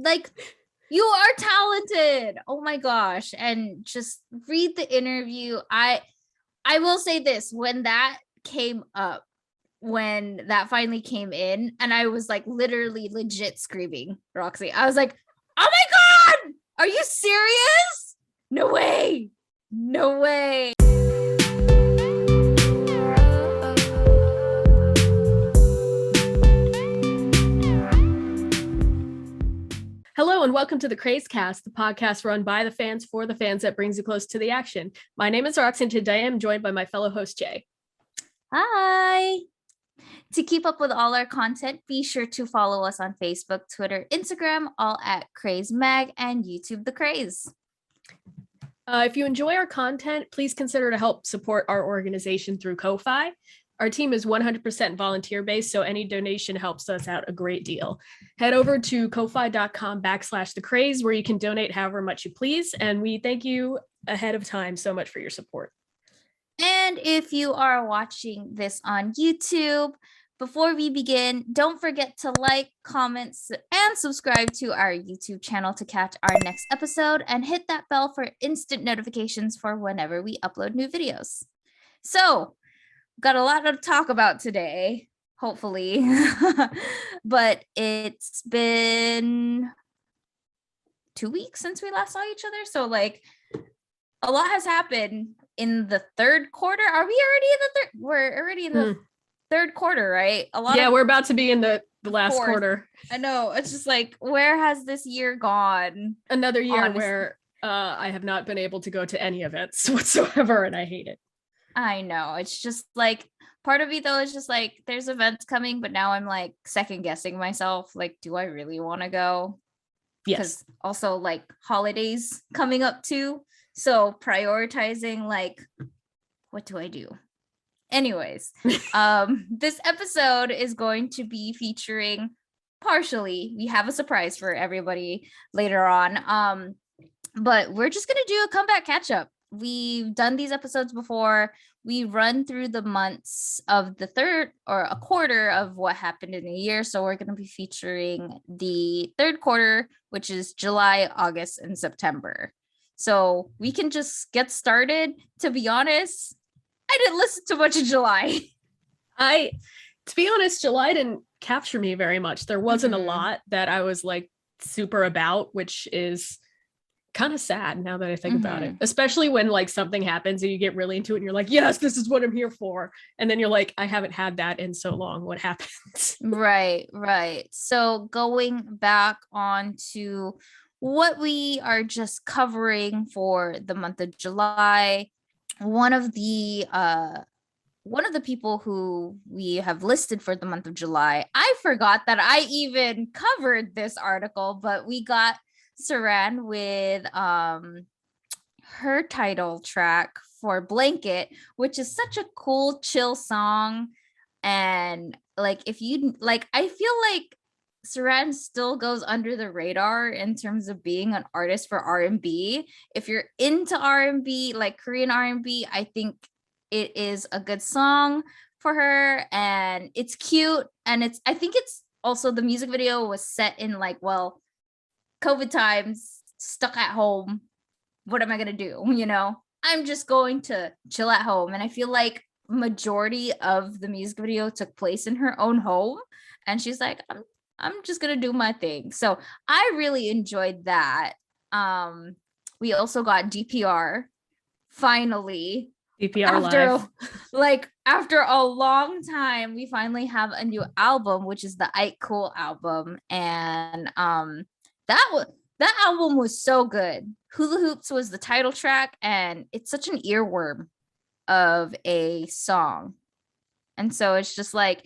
like you are talented. Oh my gosh. And just read the interview. I will say this, when that came up, when that finally came in, and I was like literally legit screaming, Roxy. I was like, oh my God, are you serious? No way. No way. Hello and welcome to the Crazecast, the podcast run by the fans for the fans that brings you close to the action. My name is Roxy and today I'm joined by my fellow host, Jay. Hi. To keep up with all our content, be sure to follow us on Facebook, Twitter, Instagram, all at Craze Mag, and YouTube The Craze. If you enjoy our content, please consider to help support our organization through Ko-Fi. Our team is 100% volunteer-based, so any donation helps us out a great deal. Head over to kofi.com/thecraze, where you can donate however much you please, and we thank you ahead of time so much for your support. And if you are watching this on YouTube, before we begin, don't forget to like, comment, and subscribe to our YouTube channel to catch our next episode, and hit that bell for instant notifications for whenever we upload new videos. So, got a lot to talk about today, hopefully. But it's been 2 weeks since we last saw each other. So like a lot has happened in the third quarter. Are we already in the third? We're already in the third quarter, right? We're about to be in the last quarter. I know. It's just like, where has this year gone? Another year where I have not been able to go to any events whatsoever, and I hate it. I know. It's just like, part of me though is just like, there's events coming, but now I'm like second guessing myself. Like, do I really want to go? Yes. Because also like holidays coming up too. So prioritizing like, what do I do? Anyways, this episode is going to be featuring partially, we have a surprise for everybody later on. But we're just going to do a comeback catch up. We've done these episodes before. We run through the months of the third or a quarter of what happened in a year. So we're going to be featuring the third quarter, which is July, August, and September. So we can just get started. To be honest, I didn't listen to much of July. To be honest, July didn't capture me very much. There wasn't a lot that I was like super about, which is kind of sad now that I think about it, especially when like something happens and you get really into it and you're like, yes, this is what I'm here for. And then you're like, I haven't had that in so long. What happens? Right. So going back on to what we are just covering for the month of July, one of the people who we have listed for the month of July, I forgot that I even covered this article, but we got Saran with her title track for Blanket, which is such a cool chill song. And like, if you like, I feel like Saran still goes under the radar in terms of being an artist for R&B. If you're into R&B, like Korean R&B, I think it is a good song for her, and it's cute. And I think it's also, the music video was set in like, well, COVID times, stuck at home. What am I going to do? You know, I'm just going to chill at home. And I feel like majority of the music video took place in her own home. And she's like, I'm just going to do my thing. So I really enjoyed that. We also got DPR finally. DPR live. After a long time, we finally have a new album, which is the Ike Cool album. And that album was so good. Hula Hoops was the title track, and it's such an earworm of a song. And so it's just like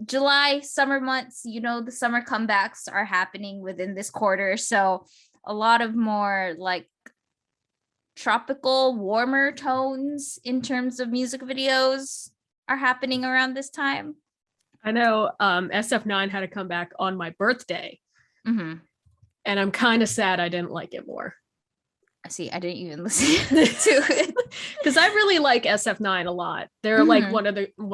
July, summer months, you know, the summer comebacks are happening within this quarter. So a lot of more like tropical, warmer tones in terms of music videos are happening around this time. I know SF9 had a comeback on my birthday. And I'm kind of sad I didn't like it more. See, I didn't even listen to it because I really like SF9 a lot. They're like one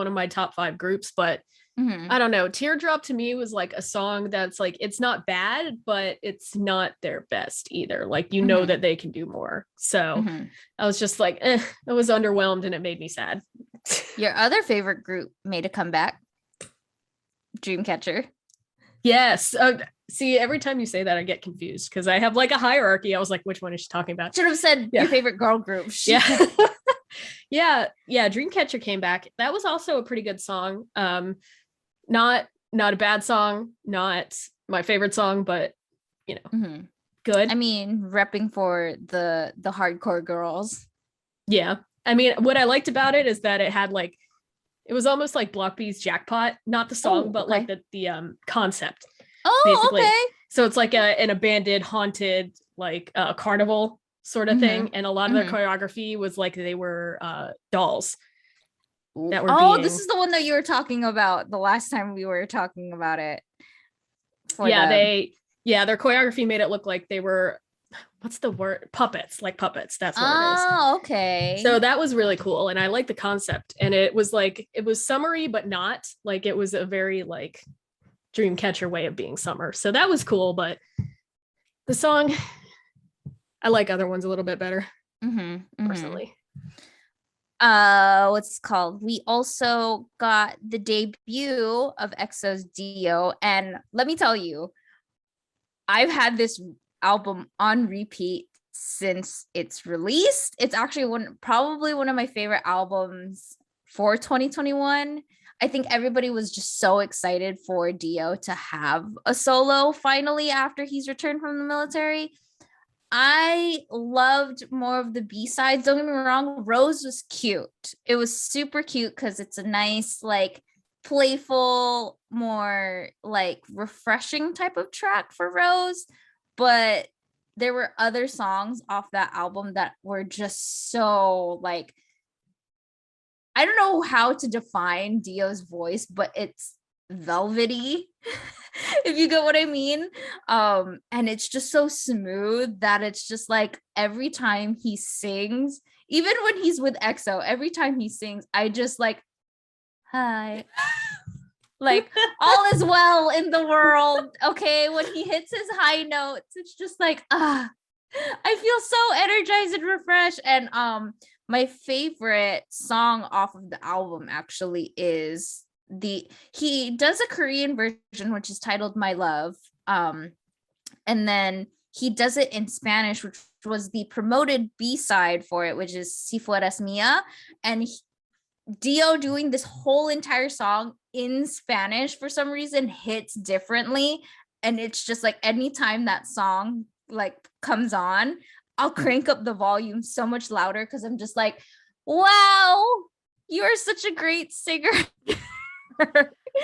of my top 5 groups, but I don't know. Teardrop to me was like a song that's like, it's not bad, but it's not their best either. Like, you know that they can do more. So I was just like, I was underwhelmed and it made me sad. Your other favorite group made a comeback, Dreamcatcher. Yes. See, every time you say that, I get confused because I have like a hierarchy. I was like, which one is she talking about? Should have said your favorite girl group. Yeah. Yeah. Dreamcatcher came back. That was also a pretty good song. Not a bad song, not my favorite song, but good. I mean, repping for the hardcore girls. Yeah. I mean, what I liked about it is that it had like, it was almost like Block B's Jackpot, not the song, but like the concept. Basically. Okay. So it's like an abandoned, haunted, like carnival sort of thing. And a lot of their choreography was like they were dolls. That were this is the one that you were talking about the last time we were talking about it. Their choreography made it look like they were, what's the word? Puppets. That's what it is. Oh, okay. So that was really cool. And I like the concept. And it was like, it was summery, but not like, it was a very like Dreamcatcher way of being summer. So that was cool. But the song, I like other ones a little bit better. Personally. What's it called? We also got the debut of EXO's Dio, and let me tell you, I've had this album on repeat since its released. It's actually probably one of my favorite albums for 2021. I think everybody was just so excited for Dio to have a solo finally after he's returned from the military. I loved more of the B-sides. Don't get me wrong, Rose was cute. It was super cute because it's a nice, like, playful, more like refreshing type of track for Rose. But there were other songs off that album that were just so like, I don't know how to define Dio's voice, but it's velvety. If you get what I mean. And it's just so smooth that it's just like every time he sings, even when he's with EXO, every time he sings, I just like, hi. Like, all is well in the world. Okay. When he hits his high notes, it's just like, I feel so energized and refreshed. And my favorite song off of the album actually is he does a Korean version which is titled My Love, and then he does it in Spanish, which was the promoted B-side for it, which is Si Fueras Mia, and Dio doing this whole entire song in Spanish for some reason hits differently. And it's just like anytime that song like comes on, I'll crank up the volume so much louder because I'm just like, wow, you are such a great singer.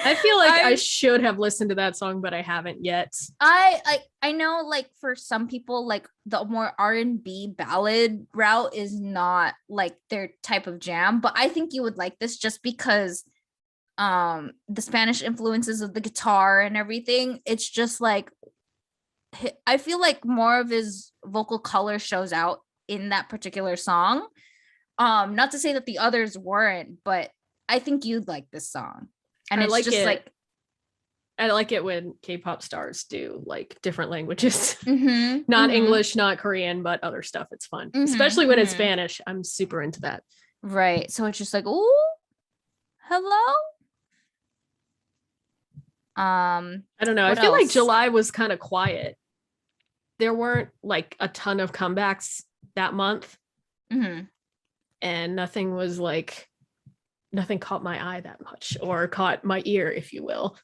I feel like I should have listened to that song, but I haven't yet. I know, like, for some people, like the more R&B ballad route is not like their type of jam, but I think you would like this just because the Spanish influences of the guitar and everything. It's just like, I feel like more of his vocal color shows out in that particular song. Not to say that the others weren't, but I think you'd like this song. And it's like just like, I like it when K-pop stars do like different languages, not English, not Korean, but other stuff. It's fun, especially when it's Spanish. I'm super into that. Right. So it's just like, ooh, hello. I don't know. I feel like July was kind of quiet. There weren't like a ton of comebacks that month, and nothing caught my eye that much, or caught my ear, if you will.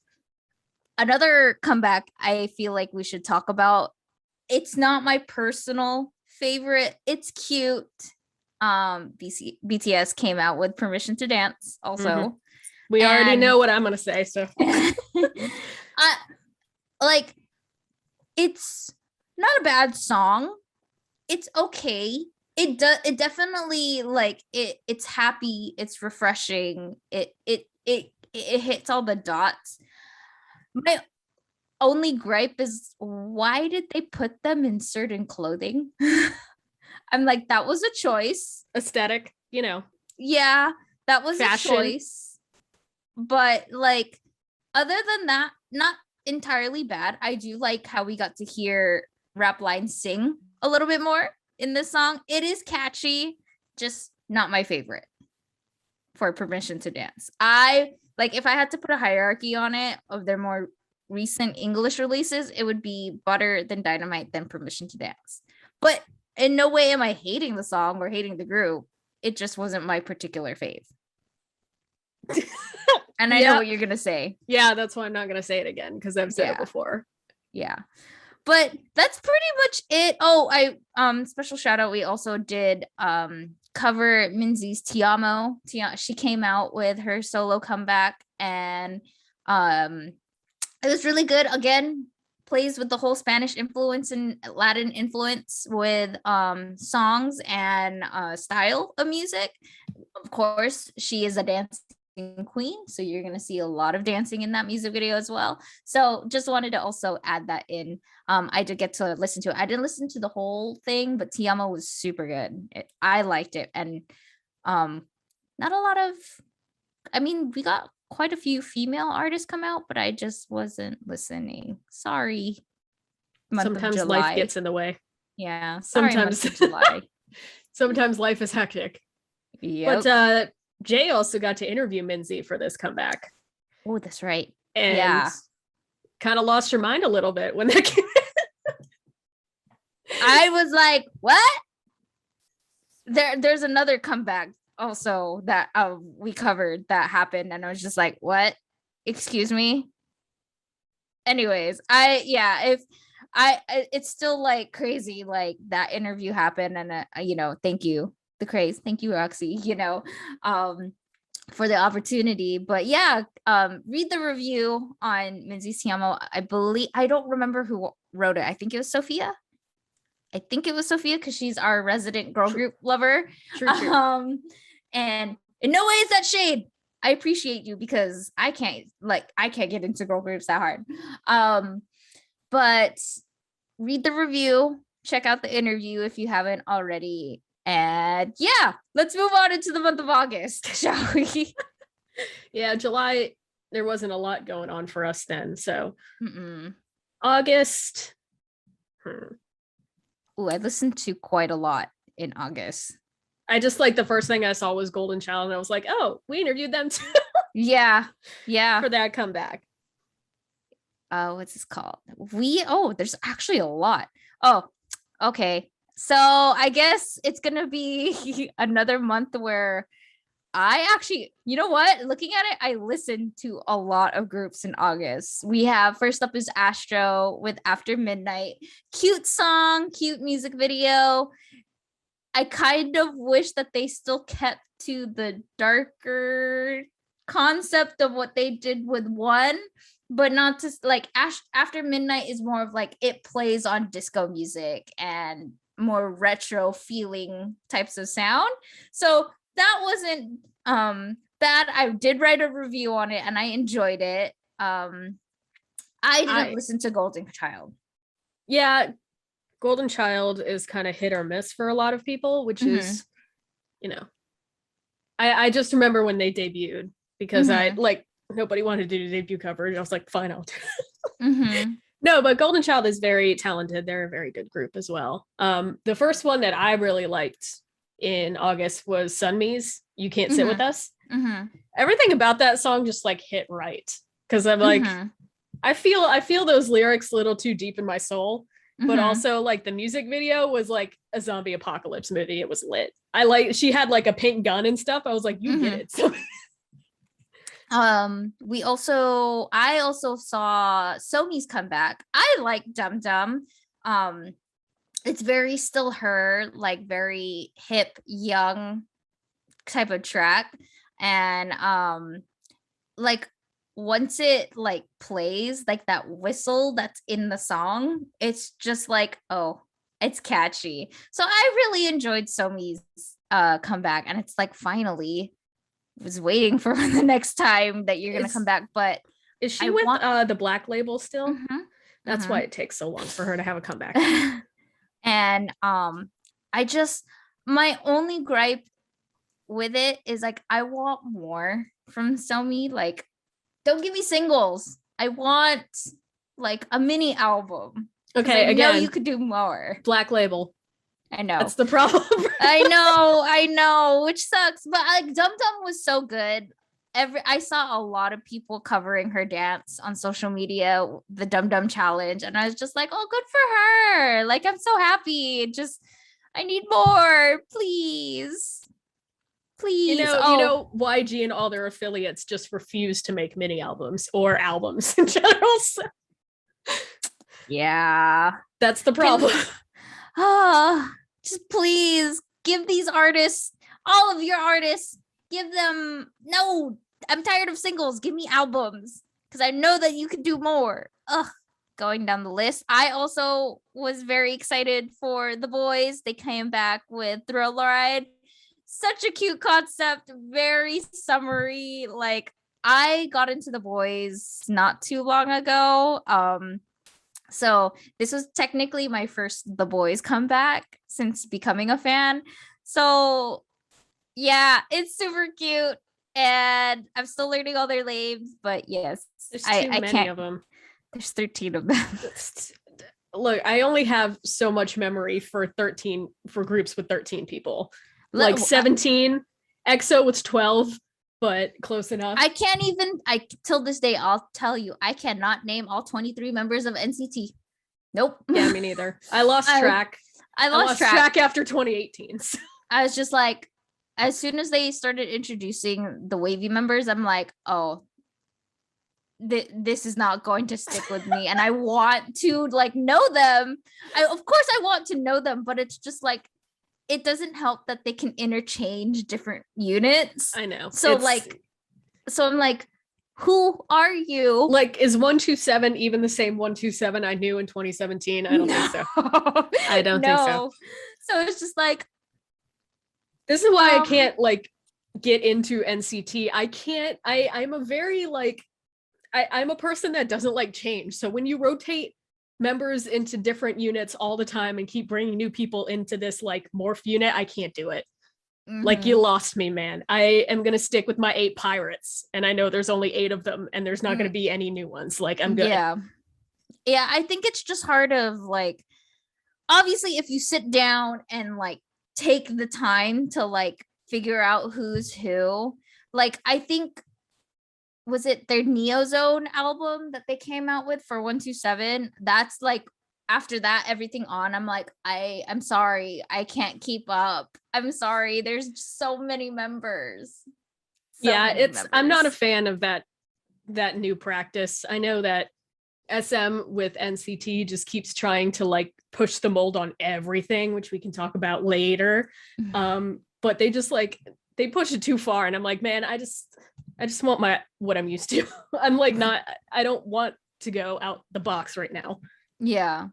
Another comeback I feel like we should talk about. It's not my personal favorite. It's cute. BTS came out with Permission to Dance also. We already know what I'm going to say, so. Like, it's not a bad song. It's okay. It definitely, like, it's happy, it's refreshing, it hits all the dots. My only gripe is, why did they put them in certain clothing? I'm like, that was a choice. Aesthetic, you know. Yeah, that was fashion. A choice. But like, other than that, not entirely bad. I do like how we got to hear rap lines sing a little bit more in this song. It is catchy, just not my favorite for Permission to Dance. I like if I had to put a hierarchy on it of their more recent English releases, it would be Butter, then Dynamite, then Permission to Dance. But in no way am I hating the song or hating the group. It just wasn't my particular fave. And I know what you're gonna say. Yeah, that's why I'm not gonna say it again because I've said it before. Yeah. But that's pretty much it. Oh, I special shout out. We also did cover Minzy's Tiamo. She came out with her solo comeback, and it was really good. Again, plays with the whole Spanish influence and Latin influence with songs and style of music. Of course, she is a dancing queen, so you're going to see a lot of dancing in that music video as well. So just wanted to also add that in. I did get to listen to it. I didn't listen to the whole thing, but Tiamo was super good. I liked it. And not a lot of, I mean, we got quite a few female artists come out, but I just wasn't listening. Sorry. Sometimes life gets in the way. Yeah. Sorry, sometimes July. Sometimes life is hectic. Yeah. But Jay also got to interview Minzy for this comeback. Oh, that's right. And kind of lost her mind a little bit when that came in. I was like, what? There's another comeback also that we covered that happened, and I was just like, what? Excuse me? Anyways, it's still like crazy, like that interview happened, and thank you, the craze, thank you, Roxy, for the opportunity. But yeah, read the review on Minzy's Tiamo. I don't remember who wrote it. I think it was Sophia because she's our resident girl group lover. True. And in no way is that shade. I appreciate you because I can't get into girl groups that hard. But read the review, check out the interview if you haven't already. And yeah, let's move on into the month of August, shall we? Yeah, July, there wasn't a lot going on for us then. So August. Oh, I listened to quite a lot in August. I just the first thing I saw was Golden Child, and I was like, oh, we interviewed them too. Yeah. For that comeback. What's this called? There's actually a lot. Oh, okay. So I guess it's gonna be another month where I actually, you know what? Looking at it, I listened to a lot of groups in August. We have first up is Astro with After Midnight. Cute song, cute music video. I kind of wish that they still kept to the darker concept of what they did with one, but not just like After Midnight is more of like it plays on disco music and more retro feeling types of sound. So that wasn't bad. I did write a review on it and I enjoyed it. I didn't listen to Golden Child. Yeah, Golden Child is kind of hit or miss for a lot of people, which is, I just remember when they debuted because I nobody wanted to do debut coverage. I was like, fine, I'll do it. No, but Golden Child is very talented. They're a very good group as well. The first one that I really liked in August was Sunmi's You Can't Sit With Us. Everything about that song just hit right. Because I'm like, I feel those lyrics a little too deep in my soul. But also the music video was like a zombie apocalypse movie. It was lit. She had a pink gun and stuff. I was like, you get it. So I also saw Somi's comeback. I like Dum Dum. It's very still her, very hip, young type of track. And once it plays that whistle that's in the song, it's just it's catchy. So I really enjoyed Somi's comeback, and it's finally was waiting for the next time that you're gonna come back. But is she with the Black Label still? That's why it takes so long for her to have a comeback. And my only gripe with it is I want more from Somi. Don't give me singles. I want like a mini album. Okay, I again, know you could do more. Black Label. I know. That's the problem. I know, which sucks. But like Dum Dum was so good. I saw a lot of people covering her dance on social media, the Dum Dum challenge, and I was just like, oh, good for her. Like, I'm so happy. Just I need more, please. Please. YG and all their affiliates just refuse to make mini albums or albums in general. So yeah. That's the problem. Just please give these artists, all of your artists, give them, no, I'm tired of singles. Give me albums because I know that you can do more. Going down the list. I also was very excited for The Boys. They came back with Thrill Ride. Such a cute concept, very summery. Like, I got into The Boys not too long ago. So this was technically my first The Boys comeback since becoming a fan. So yeah, it's super cute. And I'm still learning all their names, but yes, there's too many of them. There's 13 of them. Look, I only have so much memory for groups with 13 people. Like 17. EXO was 12, but close enough. Till this day, I'll tell you, I cannot name all 23 members of NCT. Nope. Yeah, me neither. I lost track. I lost track after 2018. So. I was just like, as soon as they started introducing the wavy members, I'm like, oh, this is not going to stick with me. And I want to like know them. Of course I want to know them, but it's just like, it doesn't help that they can interchange different units. I know. So I'm like, who are you? Like, is 127 even the same 127 I knew in 2017? I don't think so. I don't think so. So it's just like, this is why I can't like get into NCT. I'm a very like, I'm a person that doesn't like change. So when you rotate members into different units all the time and keep bringing new people into this like morph unit, I can't do it. Mm-hmm. Like, you lost me, man. I am going to stick with my 8 pirates, and I know there's only 8 of them and there's not going to be any new ones. Like, I'm good. Yeah, I think it's just hard of like, obviously if you sit down and like take the time to like figure out who's who, like, I think, was it their Neo Zone album that they came out with for 127? That's like, after that, everything on, I'm like, I'm sorry, I can't keep up. I'm sorry, there's so many members. I'm not a fan of that new practice. I know that SM with NCT just keeps trying to like push the mold on everything, which we can talk about later. But they just like, they push it too far, and I'm like, man, I just want what I'm used to. I'm like, I don't want to go out the box right now. Yeah.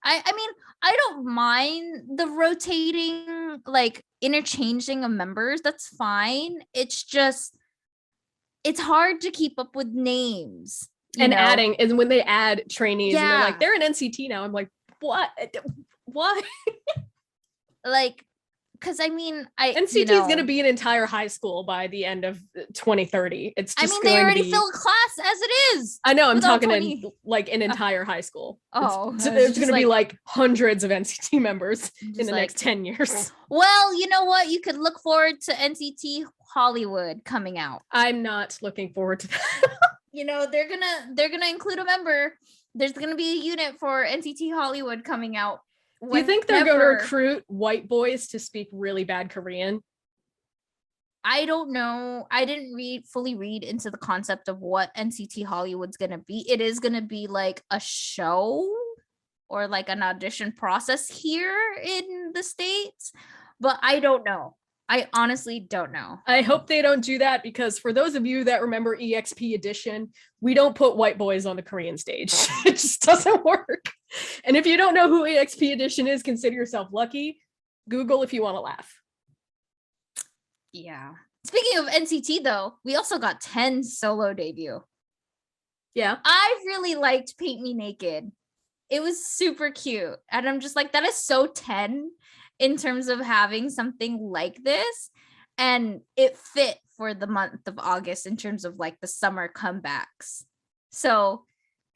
I mean, I don't mind the rotating, like interchanging of members. That's fine. It's just, it's hard to keep up with names. And adding, and when they add trainees and they're like, they're in NCT now. I'm like, what? Why? Like, because I mean, NCT is going to be an entire high school by the end of 2030. It's just they already fill class as it is. I know. I'm talking in like an entire high school. So there's going to be like hundreds of NCT members in the next 10 years. Well, you know what? You could look forward to NCT Hollywood coming out. I'm not looking forward to that. They're gonna include a member. There's gonna be a unit for NCT Hollywood coming out. Do you think they're going to recruit white boys to speak really bad Korean? I don't know. I didn't fully read into the concept of what NCT Hollywood's going to be. It is going to be like a show or like an audition process here in the States, but I don't know. I honestly don't know. I hope they don't do that, because for those of you that remember EXP Edition, we don't put white boys on the Korean stage. It just doesn't work. And if you don't know who EXP Edition is, consider yourself lucky. Google if you want to laugh. Yeah. Speaking of NCT though, we also got 10 solo debut. Yeah. I really liked Paint Me Naked. It was super cute. And I'm just like, that is so 10 in terms of having something like this. and it fit for the month of August in terms of like the summer comebacks. So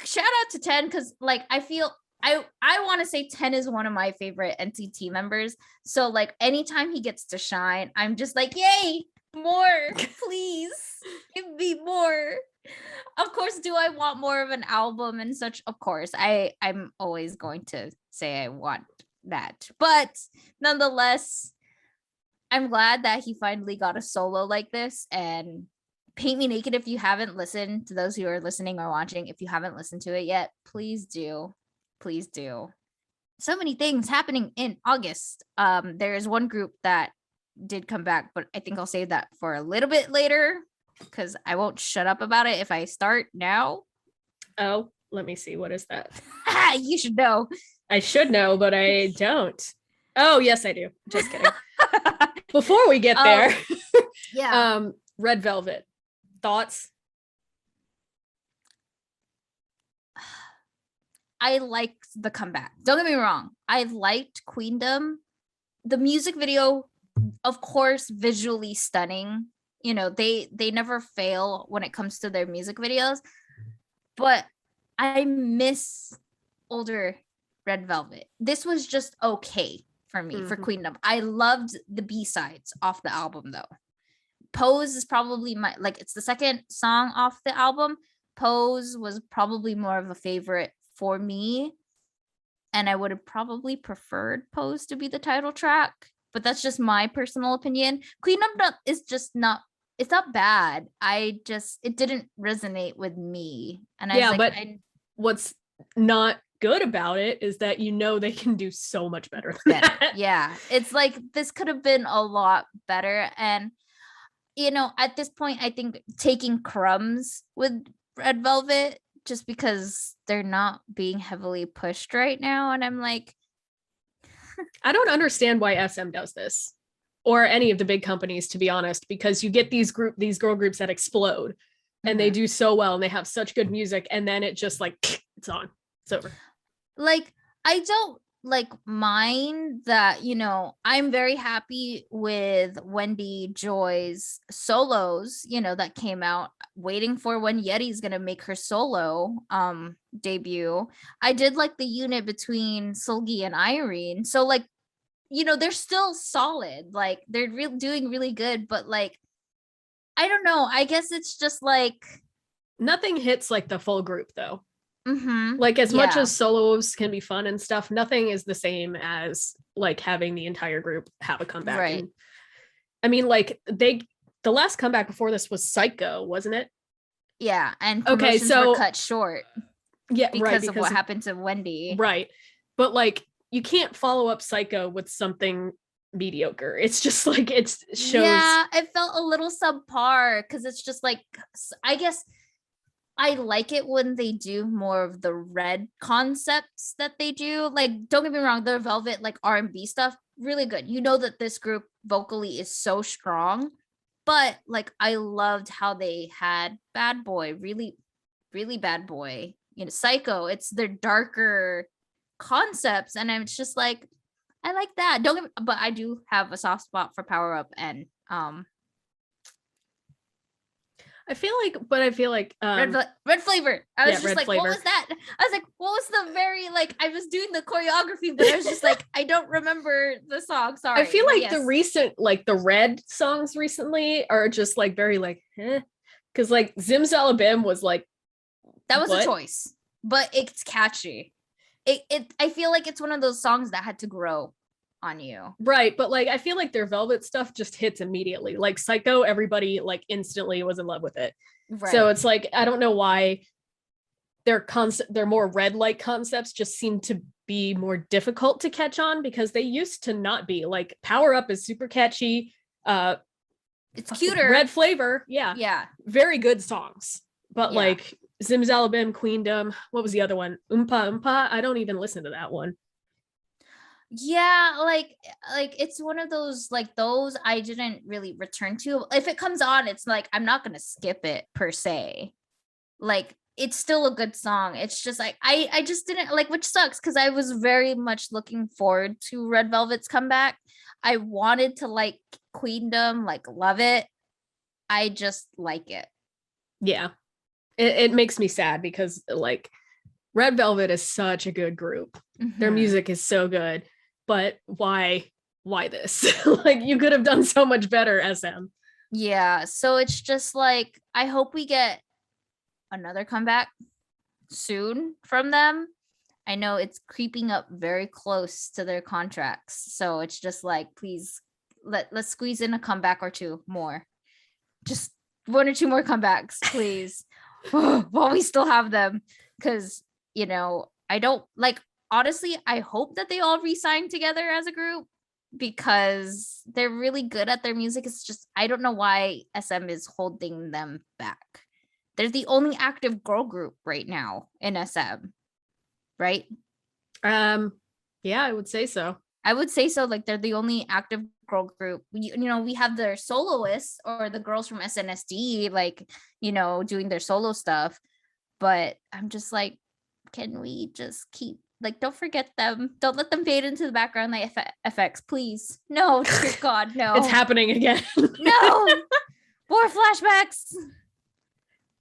shout out to 10 because like I feel I want to say 10 is one of my favorite NCT members. So like anytime he gets to shine, I'm just like, yay, more, please give me more. Of course, do I want more of an album and such? Of course, I'm always going to say I want that, but nonetheless, I'm glad that he finally got a solo like this. And Paint Me Naked, if you haven't listened, to those who are listening or watching, if you haven't listened to it yet, please do. Please do. So many things happening in August. There is one group that did come back, but I think I'll save that for a little bit later because I won't shut up about it if I start now. Oh, let me see. What is that? You should know. I should know, but I don't. Oh, yes, I do. Just kidding. Before we get there, yeah. Red Velvet. Thoughts? I liked the comeback. Don't get me wrong. I liked Queendom. The music video, of course, visually stunning. You know, they never fail when it comes to their music videos. But I miss older Red Velvet. This was just okay for me, for Queendom. I loved the B-sides off the album though. Pose is probably my, like, it's the second song off the album. Pose was probably more of a favorite for me, and I would have probably preferred Pose to be the title track, but that's just my personal opinion. Queendom is just not, it's not bad. It didn't resonate with me. And I was like, but what's not good about it is that you know they can do so much better than that. Yeah, it's like this could have been a lot better. And you know, at this point, I think taking crumbs with Red Velvet just because they're not being heavily pushed right now. And I'm like, I don't understand why SM does this or any of the big companies, to be honest, because you get these girl groups that explode and they do so well and they have such good music. And then it just like, it's on, it's over. Like, I don't like mind that, you know, I'm very happy with Wendy Joy's solos, you know, that came out, waiting for when Yeti's gonna make her solo debut. I did like the unit between Sulgi and Irene. So like, you know, they're still solid, like they're doing really good, but like, I don't know, I guess it's just like nothing hits like the full group though. Like as much as solos can be fun and stuff, nothing is the same as like having the entire group have a comeback. Right. And, I mean, like the last comeback before this was Psycho, wasn't it? Yeah, and promotions were cut short. Yeah, because of what happened to Wendy. Right, but like you can't follow up Psycho with something mediocre. It's just like it shows. Yeah, it felt a little subpar because it's just like, I guess I like it when they do more of the red concepts that they do. Like, don't get me wrong, the Velvet like R&B stuff, really good. You know that this group vocally is so strong, but like I loved how they had Bad Boy, really, really Bad Boy. You know, Psycho. It's their darker concepts, and it's just like I like that. But I do have a soft spot for Power Up and I feel like red flavor. I was just like, flavor. what was that? I was like, what was the very like I was doing the choreography, but I was just like, I don't remember the song. Sorry. I feel like the recent like the red songs recently are just like very like because like Zimzalabim was like that was a choice, but it's catchy. I feel like it's one of those songs that had to grow on you. Right, but like I feel like their Velvet stuff just hits immediately. Like Psycho, everybody like instantly was in love with it. Right. So it's like I don't know why their more red like concepts just seem to be more difficult to catch on because they used to not be. Like Power Up is super catchy. It's cuter. Red Flavor, yeah. Very good songs. But like Zimzalabim, Queendom, what was the other one? Oompa Oompa. I don't even listen to that one. Yeah, like it's one of those like those I didn't really return to. If it comes on, it's like I'm not gonna skip it per se. Like it's still a good song. It's just like I just didn't like, which sucks because I was very much looking forward to Red Velvet's comeback. I wanted to like queendom, like love it. I just like it. Yeah. It makes me sad because like Red Velvet is such a good group. Their music is so good, but why this? Like you could have done so much better, SM. Yeah, so it's just like I hope we get another comeback soon from them. I know it's creeping up very close to their contracts, so it's just like please let's squeeze in a comeback or two more. Just one or two more comebacks, please. While we still have them, because I don't like, honestly, I hope that they all re-sign together as a group because they're really good at their music. It's just I don't know why SM is holding them back. They're the only active girl group right now in SM, right? Yeah, I would say so. I would say so. Like they're the only active girl group. We have their soloists or the girls from SNSD, like, doing their solo stuff. But I'm just like, can we just keep, like, don't forget them. Don't let them fade into the background like effects, please. No, dear God, no. It's happening again. No, more flashbacks.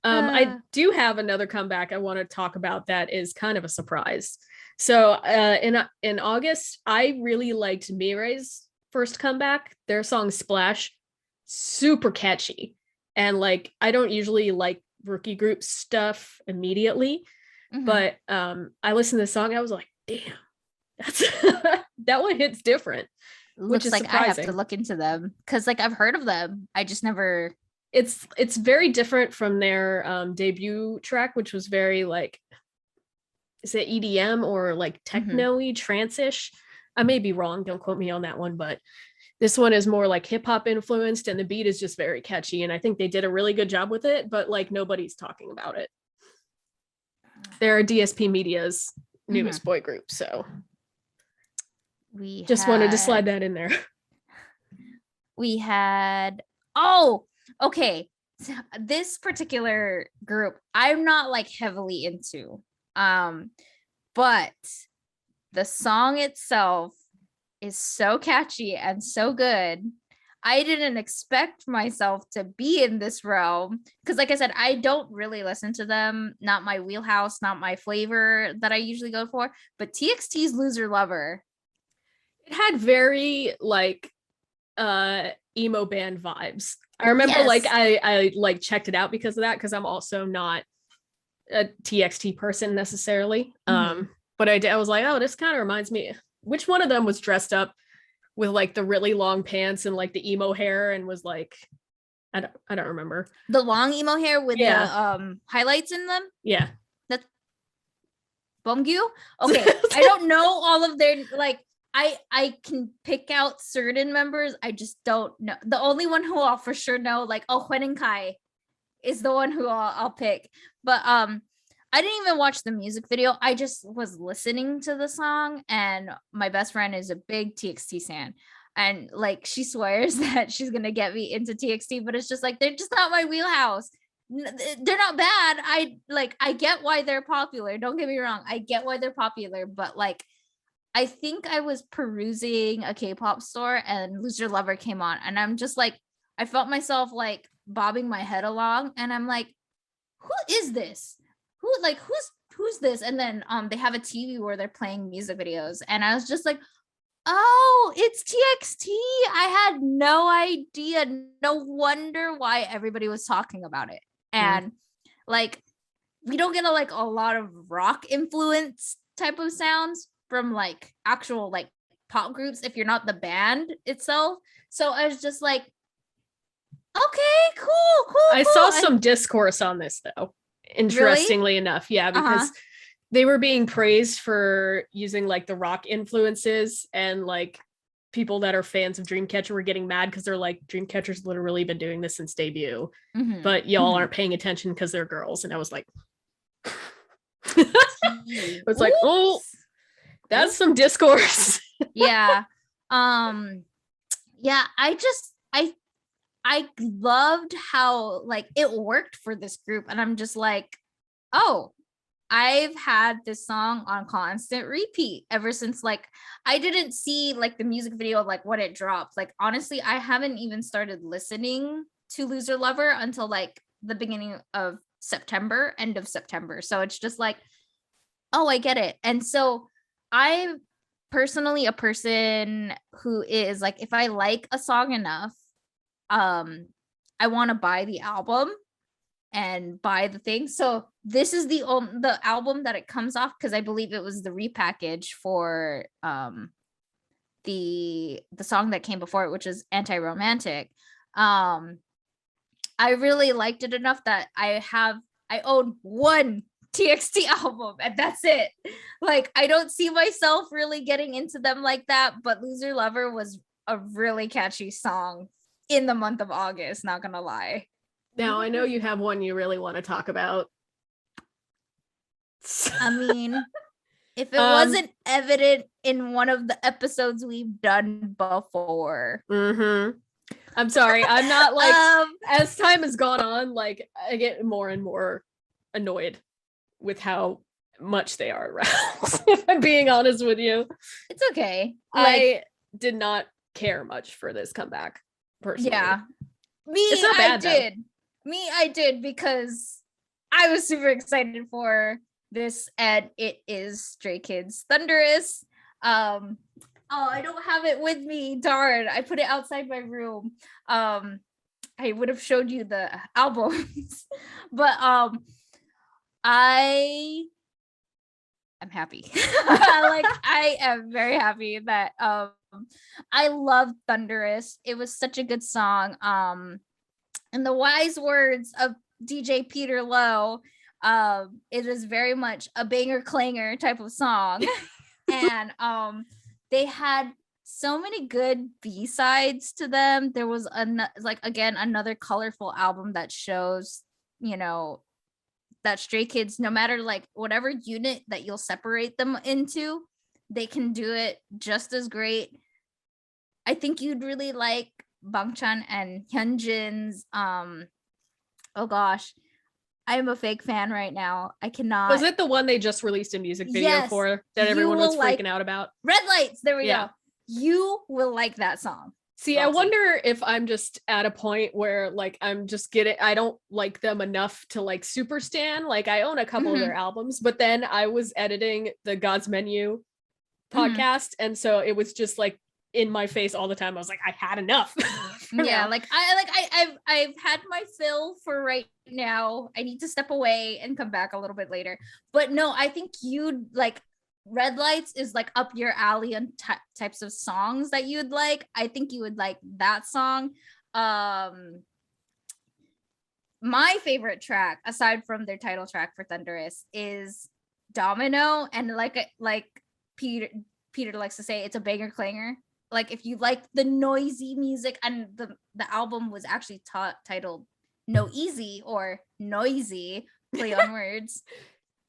I do have another comeback I want to talk about that is kind of a surprise. So in August, I really liked Mire's first comeback. Their song Splash, super catchy. And like I don't usually like rookie group stuff immediately, but I listened to the song, I was like, damn, that's that one hits different. Which is like surprising. I have to look into them because like I've heard of them. I just never. It's very different from their debut track, which was very like, is it EDM or like techno-y, trance-ish? I may be wrong, don't quote me on that one, but this one is more like hip-hop influenced and the beat is just very catchy, and I think they did a really good job with it, but like nobody's talking about it. They're DSP Media's newest boy group, so we just wanted to slide that in there. We had okay, this particular group I'm not like heavily into, but the song itself is so catchy and so good. I didn't expect myself to be in this realm because, like I said, I don't really listen to them. Not my wheelhouse, not my flavor that I usually go for. But TXT's Loser Lover. It had very like emo band vibes. I remember like I like checked it out because of that, because I'm also not a TXT person necessarily. But I was like, oh, this kind of reminds me. Which one of them was dressed up with like the really long pants and like the emo hair and was like, I don't remember. The long emo hair with the highlights in them? Yeah. That's Bumgyu? Okay. I don't know all of their like I can pick out certain members. I just don't know. The only one who I'll for sure know, like, Huen and Kai is the one who I'll pick. But I didn't even watch the music video. I just was listening to the song, and my best friend is a big TXT fan. And like she swears that she's gonna get me into TXT, but it's just like they're just not my wheelhouse. They're not bad. I get why they're popular. Don't get me wrong. I get why they're popular, but like I think I was perusing a K-pop store and Loser Lover came on, and I'm just like, I felt myself like bobbing my head along, and I'm like, who is this? Who's this? And then they have a TV where they're playing music videos, and I was just like, oh, it's TXT. I had no idea. No wonder why everybody was talking about it. And like we don't get a lot of rock influence type of sounds from like actual like pop groups if you're not the band itself. So I was just like, okay, cool. I saw some discourse on this though, interestingly enough. Yeah, because they were being praised for using like the rock influences, and like people that are fans of Dreamcatcher were getting mad because they're like, Dreamcatcher's literally been doing this since debut, but y'all aren't paying attention because they're girls. And I was like, I was like, oh, that's some discourse. Yeah. Yeah, I loved how like it worked for this group, and I'm just like, oh, I've had this song on constant repeat ever since, like, I didn't see like the music video like when it dropped. Like, honestly, I haven't even started listening to Loser Lover until like the beginning of September, end of September. So it's just like, oh, I get it. And so I'm personally a person who is like, if I like a song enough, I want to buy the album and buy the thing. So this is the album that it comes off, because I believe it was the repackage for the song that came before it, which is Anti-Romantic. I really liked it enough that I own one TXT album and that's it. Like, I don't see myself really getting into them like that, but Loser Lover was a really catchy song in the month of August, not gonna lie. Now, I know you have one you really want to talk about. I mean, if it wasn't evident in one of the episodes we've done before. I'm sorry. I'm not like, as time has gone on, like, I get more and more annoyed with how much they are around. If I'm being honest with you. It's okay. I did not care much for this comeback, personally. Yeah. I did because I was super excited for this, and it is Stray Kids Thunderous. Oh, I don't have it with me. Darn, I put it outside my room. I would have showed you the albums, but I'm happy. Like, I am very happy that I love Thunderous. It was such a good song. In the wise words of DJ Peter Lowe, it is very much a banger clanger type of song. And they had so many good B-sides to them. There was another colorful album that shows, you know, that Stray Kids, no matter like whatever unit that you'll separate them into, they can do it just as great. I think you'd really like Bangchan and Hyunjin's oh gosh, I'm a fake fan right now. I cannot. Was it the one they just released a music video for that everyone was freaking out about? Red Lights. There we go. You will like that song. See, I wonder if I'm just at a point where like I don't like them enough to like super stan. Like, I own a couple of their albums, but then I was editing the God's Menu podcast, and so it was just like in my face all the time. I was like, I had enough. Yeah, like I've had my fill for right now. I need to step away and come back a little bit later. But no, I think you'd like Red Lights is like up your alley on types of songs that you'd like. I think you would like that song. My favorite track, aside from their title track for Thunderous, is Domino, and like Peter likes to say, it's a banger clanger. Like, if you like the noisy music, and the album was actually titled No Easy or Noisy, play on words.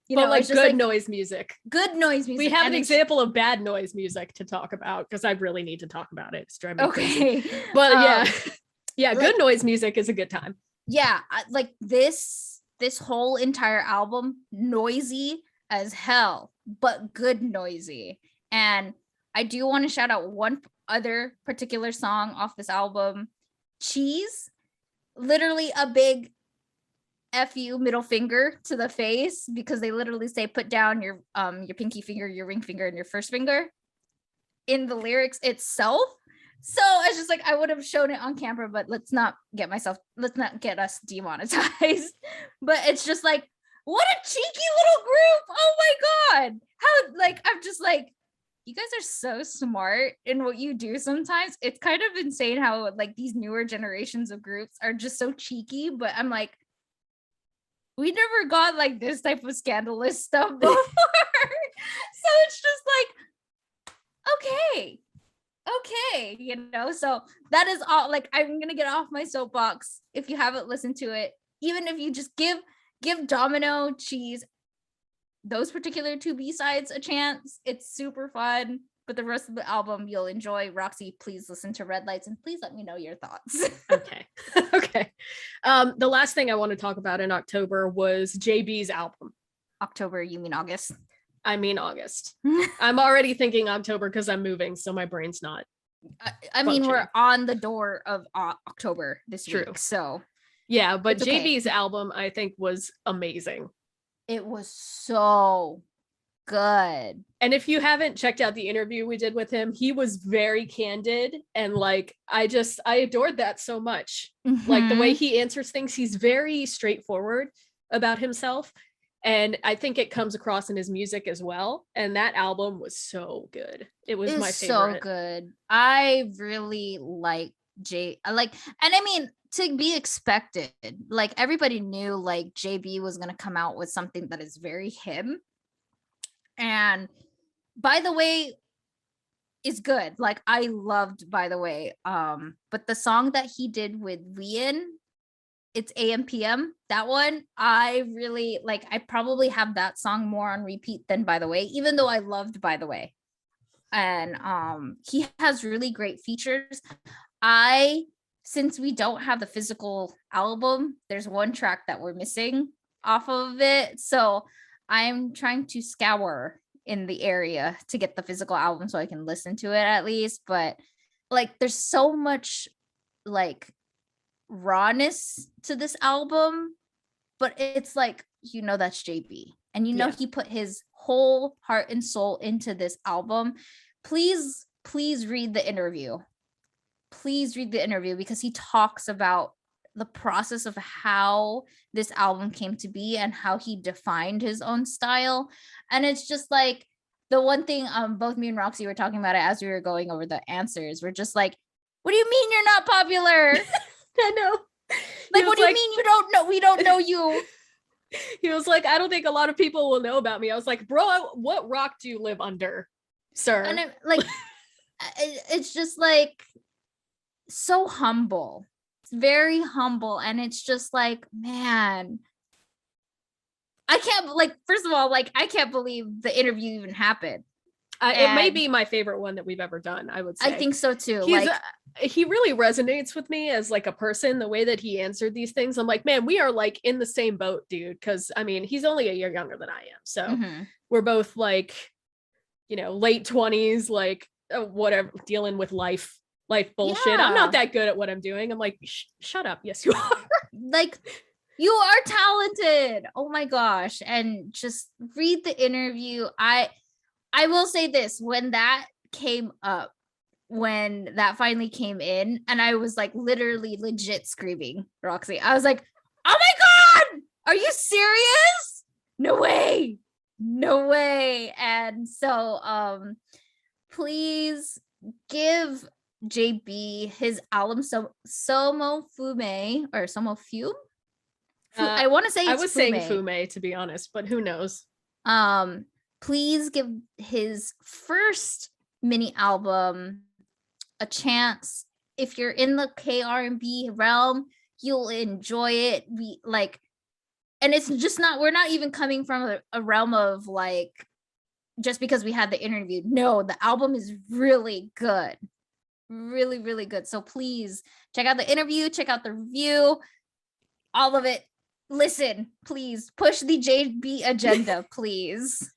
You know, like good noise music. Good noise music. We have an example of bad noise music to talk about, because I really need to talk about it. It's driving me crazy. But yeah, good noise music is a good time. Yeah, like this whole entire album, noisy as hell, but good noisy. And I do want to shout out one other particular song off this album, Cheese. Literally a big F you middle finger to the face, because they literally say put down your pinky finger, your ring finger, and your first finger in the lyrics itself. So it's just like, I would have shown it on camera, but let's not get us demonetized. But it's just like, what a cheeky little group. Oh my God. How, like, I'm just like, you guys are so smart in what you do sometimes. It's kind of insane how like these newer generations of groups are just so cheeky, but I'm like, we never got like this type of scandalous stuff before. So it's just like, okay, you know. So that is all. Like, I'm gonna get off my soapbox. If you haven't listened to it, even if you just give Domino, Cheese, those particular two B-sides a chance, it's super fun. But the rest of the album you'll enjoy. Roxy, please listen to Red Lights, and please let me know your thoughts. Okay. The last thing I want to talk about in October was JB's album. October, you mean August? I mean August. I'm already thinking October because I'm moving, so my brain's not. I mean, we're on the door of October this week, so yeah. But it's okay. JB's album, I think, was amazing. It was so good. And if you haven't checked out the interview we did with him, he was very candid, and like I adored that so much. Like the way he answers things, he's very straightforward about himself. And I think it comes across in his music as well. And that album was so good. It was my favorite. So good. I really like and I mean, to be expected, like everybody knew like JB was gonna come out with something that is very him. And by the way, is good. Like I loved by the way. But the song that he did with Wien, it's AM PM, that one I really like. I probably have that song more on repeat than By the Way, even though I loved By the Way. And he has really great features. Since we don't have the physical album, there's one track that we're missing off of it, so I'm trying to scour in the area to get the physical album so I can listen to it at least. But like there's so much like rawness to this album, but it's like, that's JB, and he put his whole heart and soul into this album. Please read the interview. Please read the interview, because he talks about the process of how this album came to be and how he defined his own style. And it's just like the one thing both me and Roxy were talking about it as we were going over the answers. We're just like, what do you mean you're not popular? I know. Like, what do you mean you don't know? We don't know you. He was like, I don't think a lot of people will know about me. I was like, bro, what rock do you live under, sir? And it's just like so humble. It's very humble. And it's just like, man, I can't, like, first of all, like, I can't believe the interview even happened. It may be my favorite one that we've ever done, I would say. I think so too. He really resonates with me as like a person, the way that he answered these things. I'm like, man, we are like in the same boat, dude. Because I mean, he's only a year younger than I am. So we're both like, late 20s, like whatever, dealing with life bullshit. Yeah. I'm not that good at what I'm doing. I'm like, shut up. Yes, you are. Like, you are talented. Oh my gosh. And just read the interview. I will say this, when that came up, when that finally came in, and I was like literally legit screaming, Roxy. I was like, oh my God, are you serious? No way. No way. And so please give JB his album Somo Fume or Somo Fume. I want to say I was saying Fume, to be honest, but who knows? Please give his first mini album a chance. If you're in the K-R&B realm, you'll enjoy it. And it's just we're not even coming from a realm of like, just because we had the interview. No, the album is really good. Really, really good. So please check out the interview, check out the review, all of it. Listen, please push the JB agenda, please.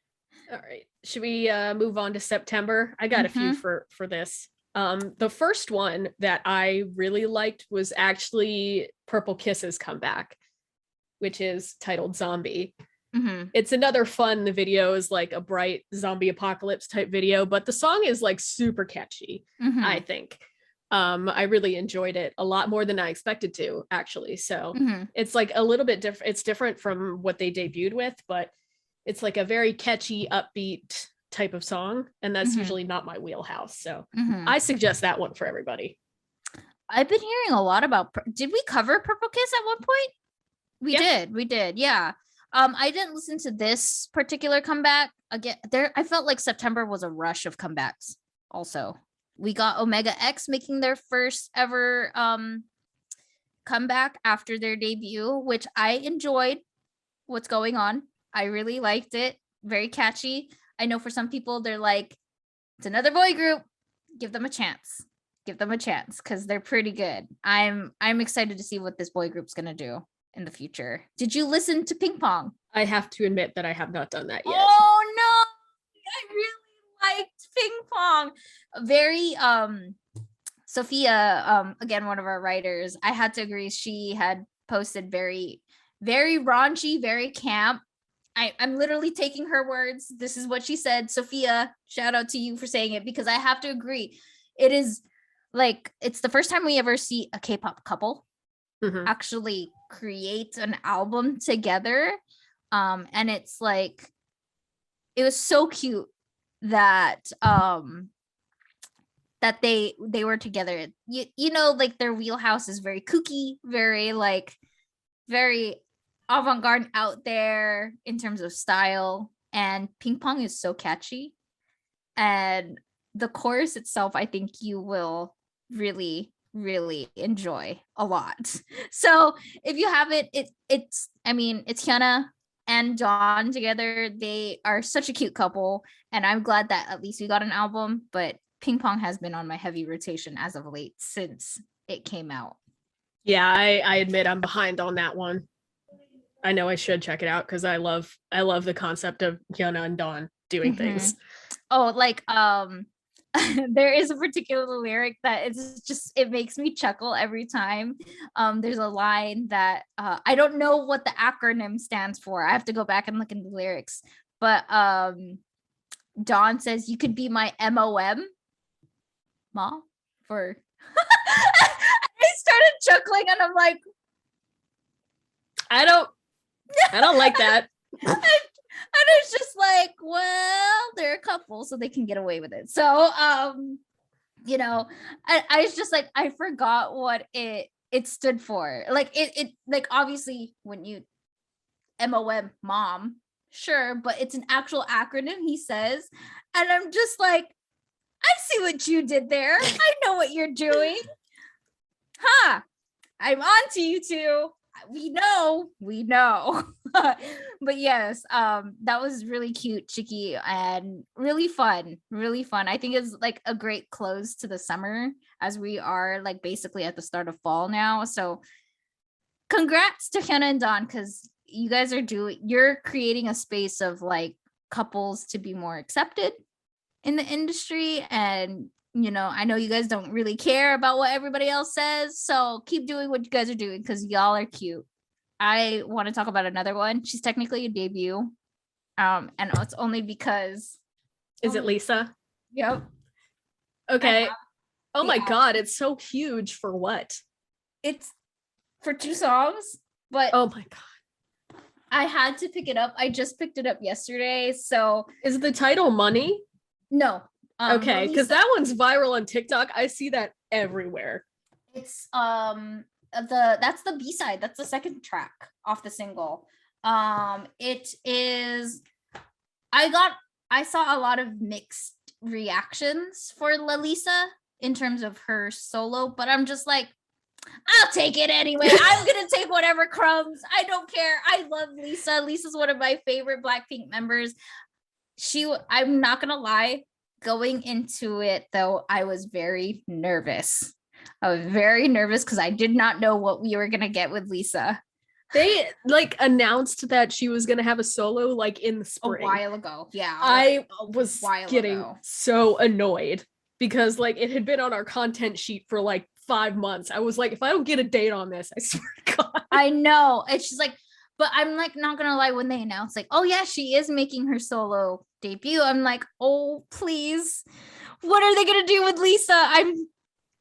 All right. Should we move on to September? I got a few for this. The first one that I really liked was actually Purple Kiss's comeback, which is titled Zombie. It's another fun. The video is like a bright zombie apocalypse type video, but the song is like super catchy, I think. I really enjoyed it a lot more than I expected to, actually. So it's like a little bit different. It's different from what they debuted with, but it's like a very catchy, upbeat type of song. And that's usually not my wheelhouse. So I suggest that one for everybody. I've been hearing a lot about, did we cover Purple Kiss at one point? We did. Yeah. I didn't listen to this particular comeback again. I felt like September was a rush of comebacks. Also, we got Omega X making their first ever comeback after their debut, which I enjoyed. What's going on? I really liked it. Very catchy. I know for some people they're like, it's another boy group. Give them a chance. Give them a chance because they're pretty good. I'm excited to see what this boy group's gonna do in the future. Did you listen to Ping Pong? I have to admit that I have not done that yet. Oh no, I really liked Ping Pong. Very Sophia, again, one of our writers, I had to agree, she had posted very, very raunchy, very camp. I'm literally taking her words. This is what she said. Sophia, shout out to you for saying it, because I have to agree. It is like, it's the first time we ever see a K-pop couple actually create an album together. And it's like, it was so cute that that they were together. You know, like their wheelhouse is very kooky, very like very avant-garde, out there in terms of style, and Ping Pong is so catchy, and the chorus itself I think you will really enjoy a lot. So if you haven't, it's I mean, it's Hyuna and Dawn together. They are such a cute couple, and I'm glad that at least we got an album. But Ping Pong has been on my heavy rotation as of late since it came out. Yeah, I admit I'm behind on that one. I know I should check it out because I love the concept of Hyuna and Dawn doing things. Oh, like there is a particular lyric that it's just, it makes me chuckle every time. There's a line that I don't know what the acronym stands for. I have to go back and look in the lyrics. But Dawn says, "You could be my MOM, Ma," for I started chuckling and I'm like, I don't like that. and it's just like, well, they're a couple, so they can get away with it. So you know, I was just like, I forgot what it stood for. Like it like, obviously when you MOM, mom, sure, but it's an actual acronym, he says. And I'm just like, I see what you did there. I know what you're doing. Huh. I'm on to you two. We know. But yes, that was really cute, Chicky, and really fun. I think it's like a great close to the summer, as we are like basically at the start of fall now. So congrats to Hyuna and Dawn, because you guys you're creating a space of like couples to be more accepted in the industry. And I know you guys don't really care about what everybody else says, so keep doing what you guys are doing, because y'all are cute. I want to talk about another one. She's technically a debut, and it's only because Is it Lisa? Yep. Okay. Oh my god, it's so huge. For what? It's for 2 songs, but oh my god, I had to pick it up. I just picked it up yesterday. So is the title Money? No. Okay, because that one's viral on TikTok. I see that everywhere. It's that's the B-side. That's the second track off the single. It is, I saw a lot of mixed reactions for Lalisa in terms of her solo, but I'm just like, I'll take it anyway. I'm gonna take whatever crumbs. I don't care. I love Lisa. Lisa's one of my favorite Blackpink members. I'm not gonna lie, going into it though, I was very nervous. Because I did not know what we were gonna get with Lisa. They like announced that she was gonna have a solo like in the spring a while ago. Yeah, I was getting so annoyed because like it had been on our content sheet for like 5 months. I was like, if I don't get a date on this, I swear to God. I know. It's just like, but I'm like, not gonna lie, when they announced like, oh yeah, she is making her solo debut, I'm like, oh please, what are they gonna do with Lisa? I'm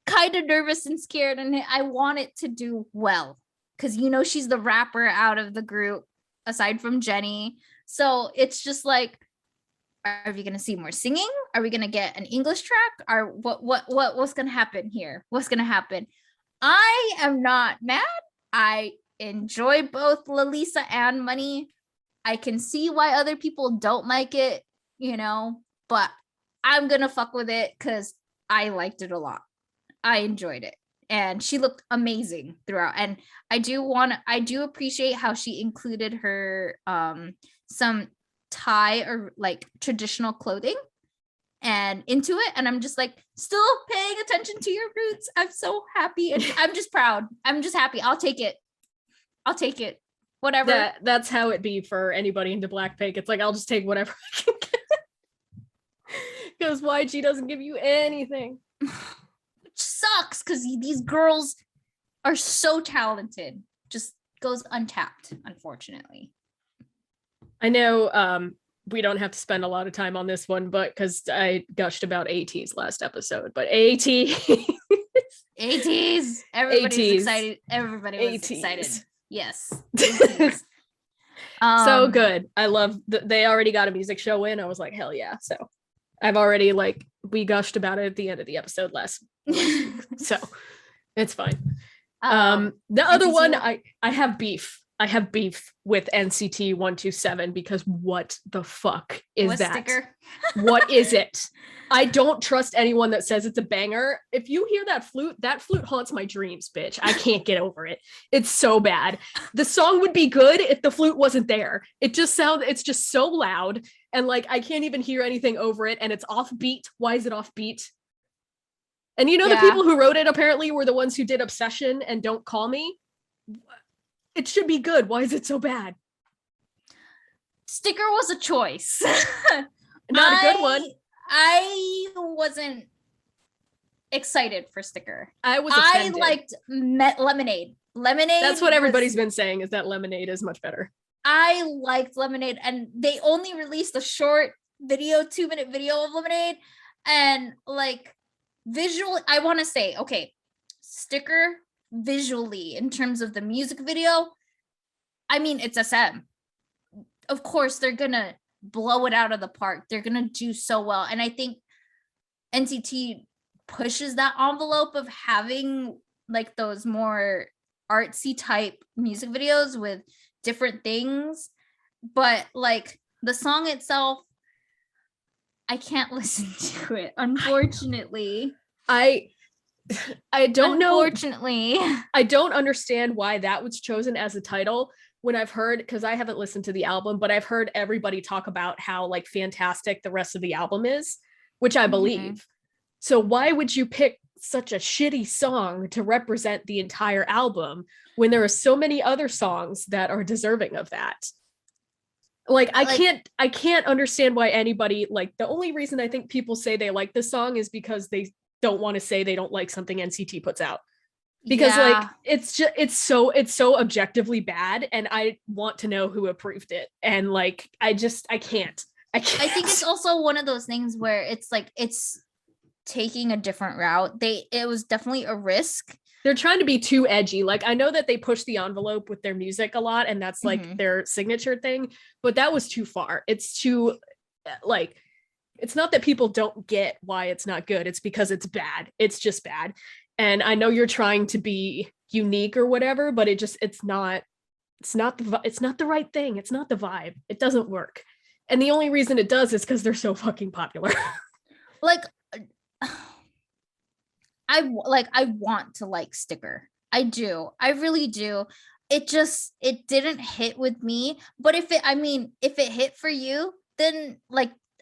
kind of nervous and scared, and I want it to do well, because she's the rapper out of the group aside from Jenny. So it's just like, are we gonna see more singing? Are we gonna get an English track? Or what's gonna happen here? What's gonna happen? I am not mad. I enjoy both Lalisa and Money. I can see why other people don't like it, but I'm gonna fuck with it because I liked it a lot. I enjoyed it, and she looked amazing throughout. And I do appreciate how she included her some Thai or like traditional clothing and into it, and I'm just like, still paying attention to your roots. I'm so happy, and I'm just proud. I'm just happy. I'll take it. whatever. That's how it be for anybody into Blackpink. It's like, I'll just take whatever I can get. Because YG doesn't give you anything. Which sucks because these girls are so talented. Just goes untapped, unfortunately. I know we don't have to spend a lot of time on this one, but because I gushed about ATs last episode, but AT. ATs. Everybody's ATs. excited. Everybody was ATs. excited. Yes. ATs. So good. I love they already got a music show in. I was like, hell yeah. So I've already we gushed about it at the end of the episode last week. So it's fine. The other NCT one, I have beef. I have beef with NCT 127 because what the fuck is that? Sticker? What is it? I don't trust anyone that says it's a banger. If you hear that flute haunts my dreams, bitch. I can't get over it. It's so bad. The song would be good if the flute wasn't there. It's just so loud and I can't even hear anything over it and it's offbeat. Why is it offbeat? And the people who wrote it apparently were the ones who did Obsession and Don't Call Me. It should be good. Why is it so bad? Sticker was a choice. Not a good one. I wasn't excited for Sticker. I was offended. I liked Lemonade. That's what everybody's been saying, is that Lemonade is much better. I liked Lemonade, and they only released a short video, 2-minute video of Lemonade, and visually, I want to say, okay, Sticker visually in terms of the music video, I mean, it's SM. Of course, they're gonna blow it out of the park. They're gonna do so well, and I think NCT pushes that envelope of having those more artsy type music videos with different things, but the song itself, I can't listen to it, unfortunately. I don't know. Unfortunately, I don't understand why that was chosen as a title when I've heard, because I haven't listened to the album, but I've heard everybody talk about how fantastic the rest of the album is, which I believe. So why would you pick such a shitty song to represent the entire album when there are so many other songs that are deserving of that? I can't understand why anybody, the only reason I think people say they like this song is because they don't want to say they don't like something NCT puts out, because it's so objectively bad, and I want to know who approved it, and I can't. I think it's also one of those things where it's taking a different route. It was definitely a risk. They're trying to be too edgy. I know that they push the envelope with their music a lot, and that's their signature thing, but that was too far. It's too it's not that people don't get why it's not good. It's because it's bad. It's just bad. And I know you're trying to be unique or whatever, but it's not the right thing. It's not the vibe. It doesn't work. And the only reason it does is because they're so fucking popular. I want to like Sticker. I do. I really do. It didn't hit with me. But if it hit for you, then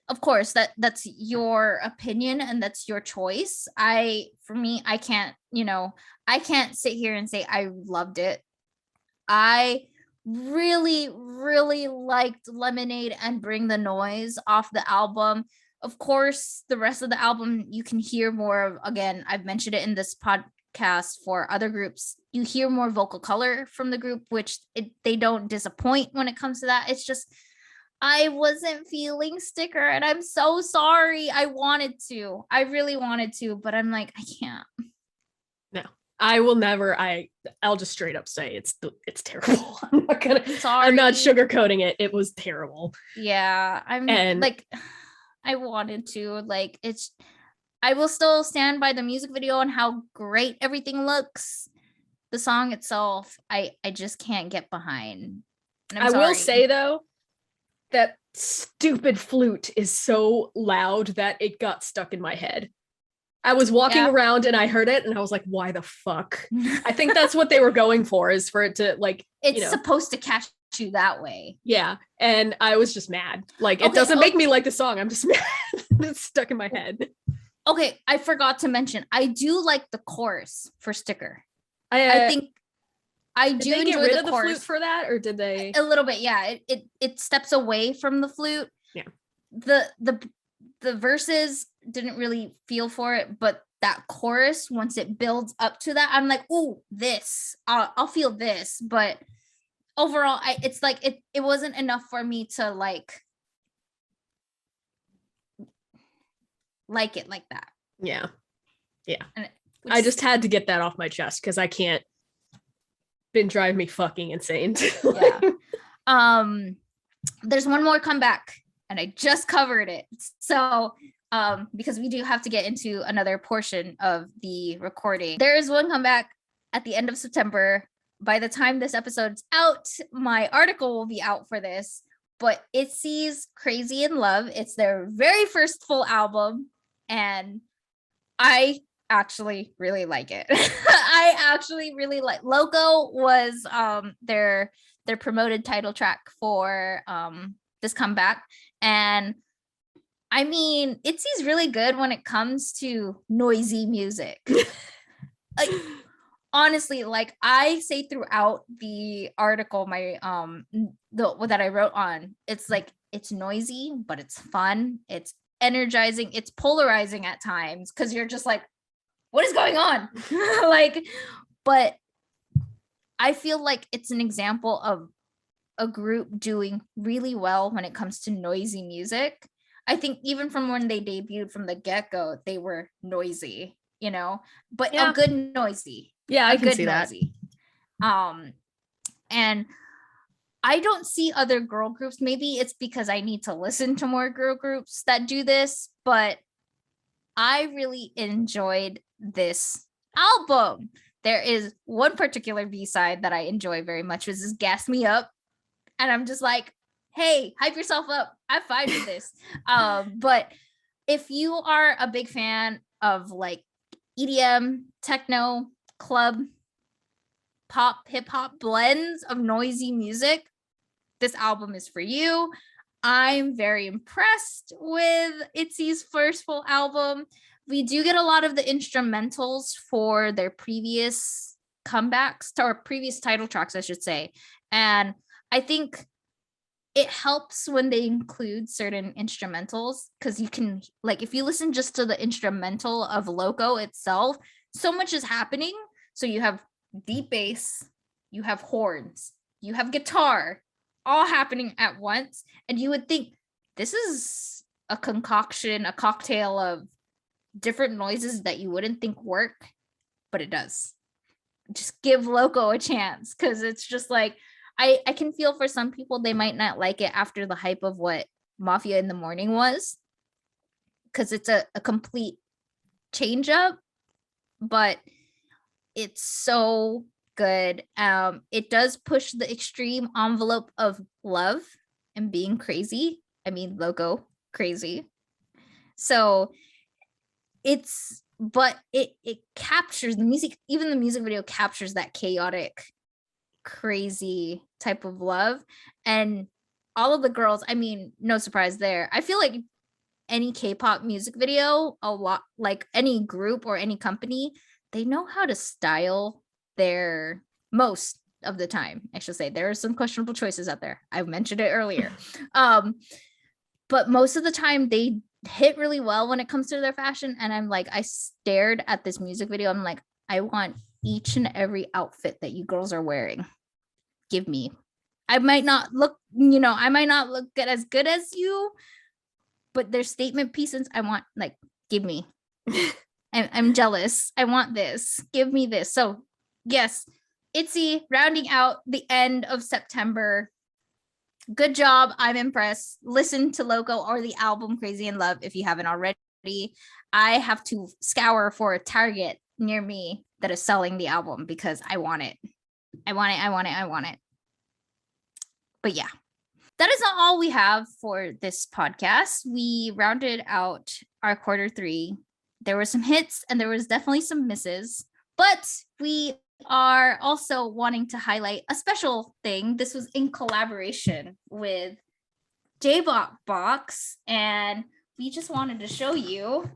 of course that's your opinion and that's your choice. I can't sit here and say I loved it. I really, really liked Lemonade and Bring the Noise off the album. Of course, the rest of the album you can hear more of. Again, I've mentioned it in this podcast for other groups. You hear more vocal color from the group, which they don't disappoint when it comes to that. It's just I wasn't feeling Sticker, and I'm so sorry. I really wanted to, but I'm I can't. No, I will never. I'll just straight up say it's terrible. I'm not sugarcoating it. It was terrible. Yeah, I wanted to. I will still stand by the music video and how great everything looks. The song itself, I just can't get behind. I will say though, that stupid flute is so loud that it got stuck in my head. I was walking around and I heard it and I was like, why the fuck? I think that's what they were going for, is for it to it's supposed to catch you that way. Yeah. And I was just mad. It doesn't make me like the song. I'm just mad. It's stuck in my head. Okay. I forgot to mention, I do like the chorus for Sticker. I I Did do they get enjoy rid the of the chorus flute for that, or did they? a little bit. Yeah, it steps away from the flute. Yeah. The verses didn't really feel for it, but that chorus, once it builds up to that, I'm like, ooh, this, I'll feel this. But overall, it's like it wasn't enough for me to like it like that. Yeah. And I just had to get that off my chest because I can't. Been driving me fucking insane. Yeah. There's one more comeback, and I just covered it. So because we do have to get into another portion of the recording. There is one comeback at the end of September. By the time this episode's out, my article will be out for this. But ITZY's Crazy in Love. It's their very first full album, and I actually really like it. I actually really like. Loco was their promoted title track for this comeback, and I mean, ITZY's really good when it comes to noisy music. Like honestly, like I say throughout the article, my that I wrote on, it's like it's noisy, but it's fun. It's energizing. It's polarizing at times because you're just like, what is going on? Like, but I feel like it's an example of a group doing really well when it comes to noisy music. I think even from when they debuted from the get-go, they were noisy, but a good noisy. Yeah, I can see noisy. That. And I don't see other girl groups. Maybe it's because I need to listen to more girl groups that do this, but I really enjoyed this album. There is one particular B-side that I enjoy very much, which is Gas Me Up. And I'm just like, hey, hype yourself up. I'm fine with this. But if you are a big fan of like EDM, techno, club, pop, hip hop blends of noisy music, this album is for you. I'm very impressed with ITZY's first full album. We do get a lot of the instrumentals for their previous comebacks, or previous title tracks, I should say. And I think it helps when they include certain instrumentals because you can, like, if you listen just to the instrumental of Loco itself, so much is happening. So you have deep bass, you have horns, you have guitar, all happening at once. And you would think this is a concoction, a cocktail of different noises that you wouldn't think work, but it does. Just give Loco a chance because it's just like, I can feel for some people they might not like it after the hype of what Mafia in the Morning was, because it's a complete change up, but it's so good. It does push the extreme envelope of love and being crazy. I mean, Loco crazy. So it captures the music, even the music video captures that chaotic, crazy type of love. And all of the girls, I mean, no surprise there. I feel like any K-pop music video, a lot, like any group or any company, they know how to style their, most of the time, I should say. There are some questionable choices out there. I mentioned it earlier. But most of the time they hit really well when it comes to their fashion. And I'm like, I stared at this music video. I'm like, I want each and every outfit that you girls are wearing. Give me. I might not look as good as you, but their statement pieces, I want, like, give me. I'm jealous. I want this. Give me this. So yes, ITZY rounding out the end of September. Good job. I'm impressed. Listen to Loco or the album Crazy in Love if you haven't already. I have to scour for a Target near me that is selling the album because I want it. I want it. But yeah, that is not all we have for this podcast. We rounded out our quarter 3. There were some hits and there was definitely some misses, but we are also wanting to highlight a special thing. This was in collaboration with Daebak Box, and we just wanted to show you.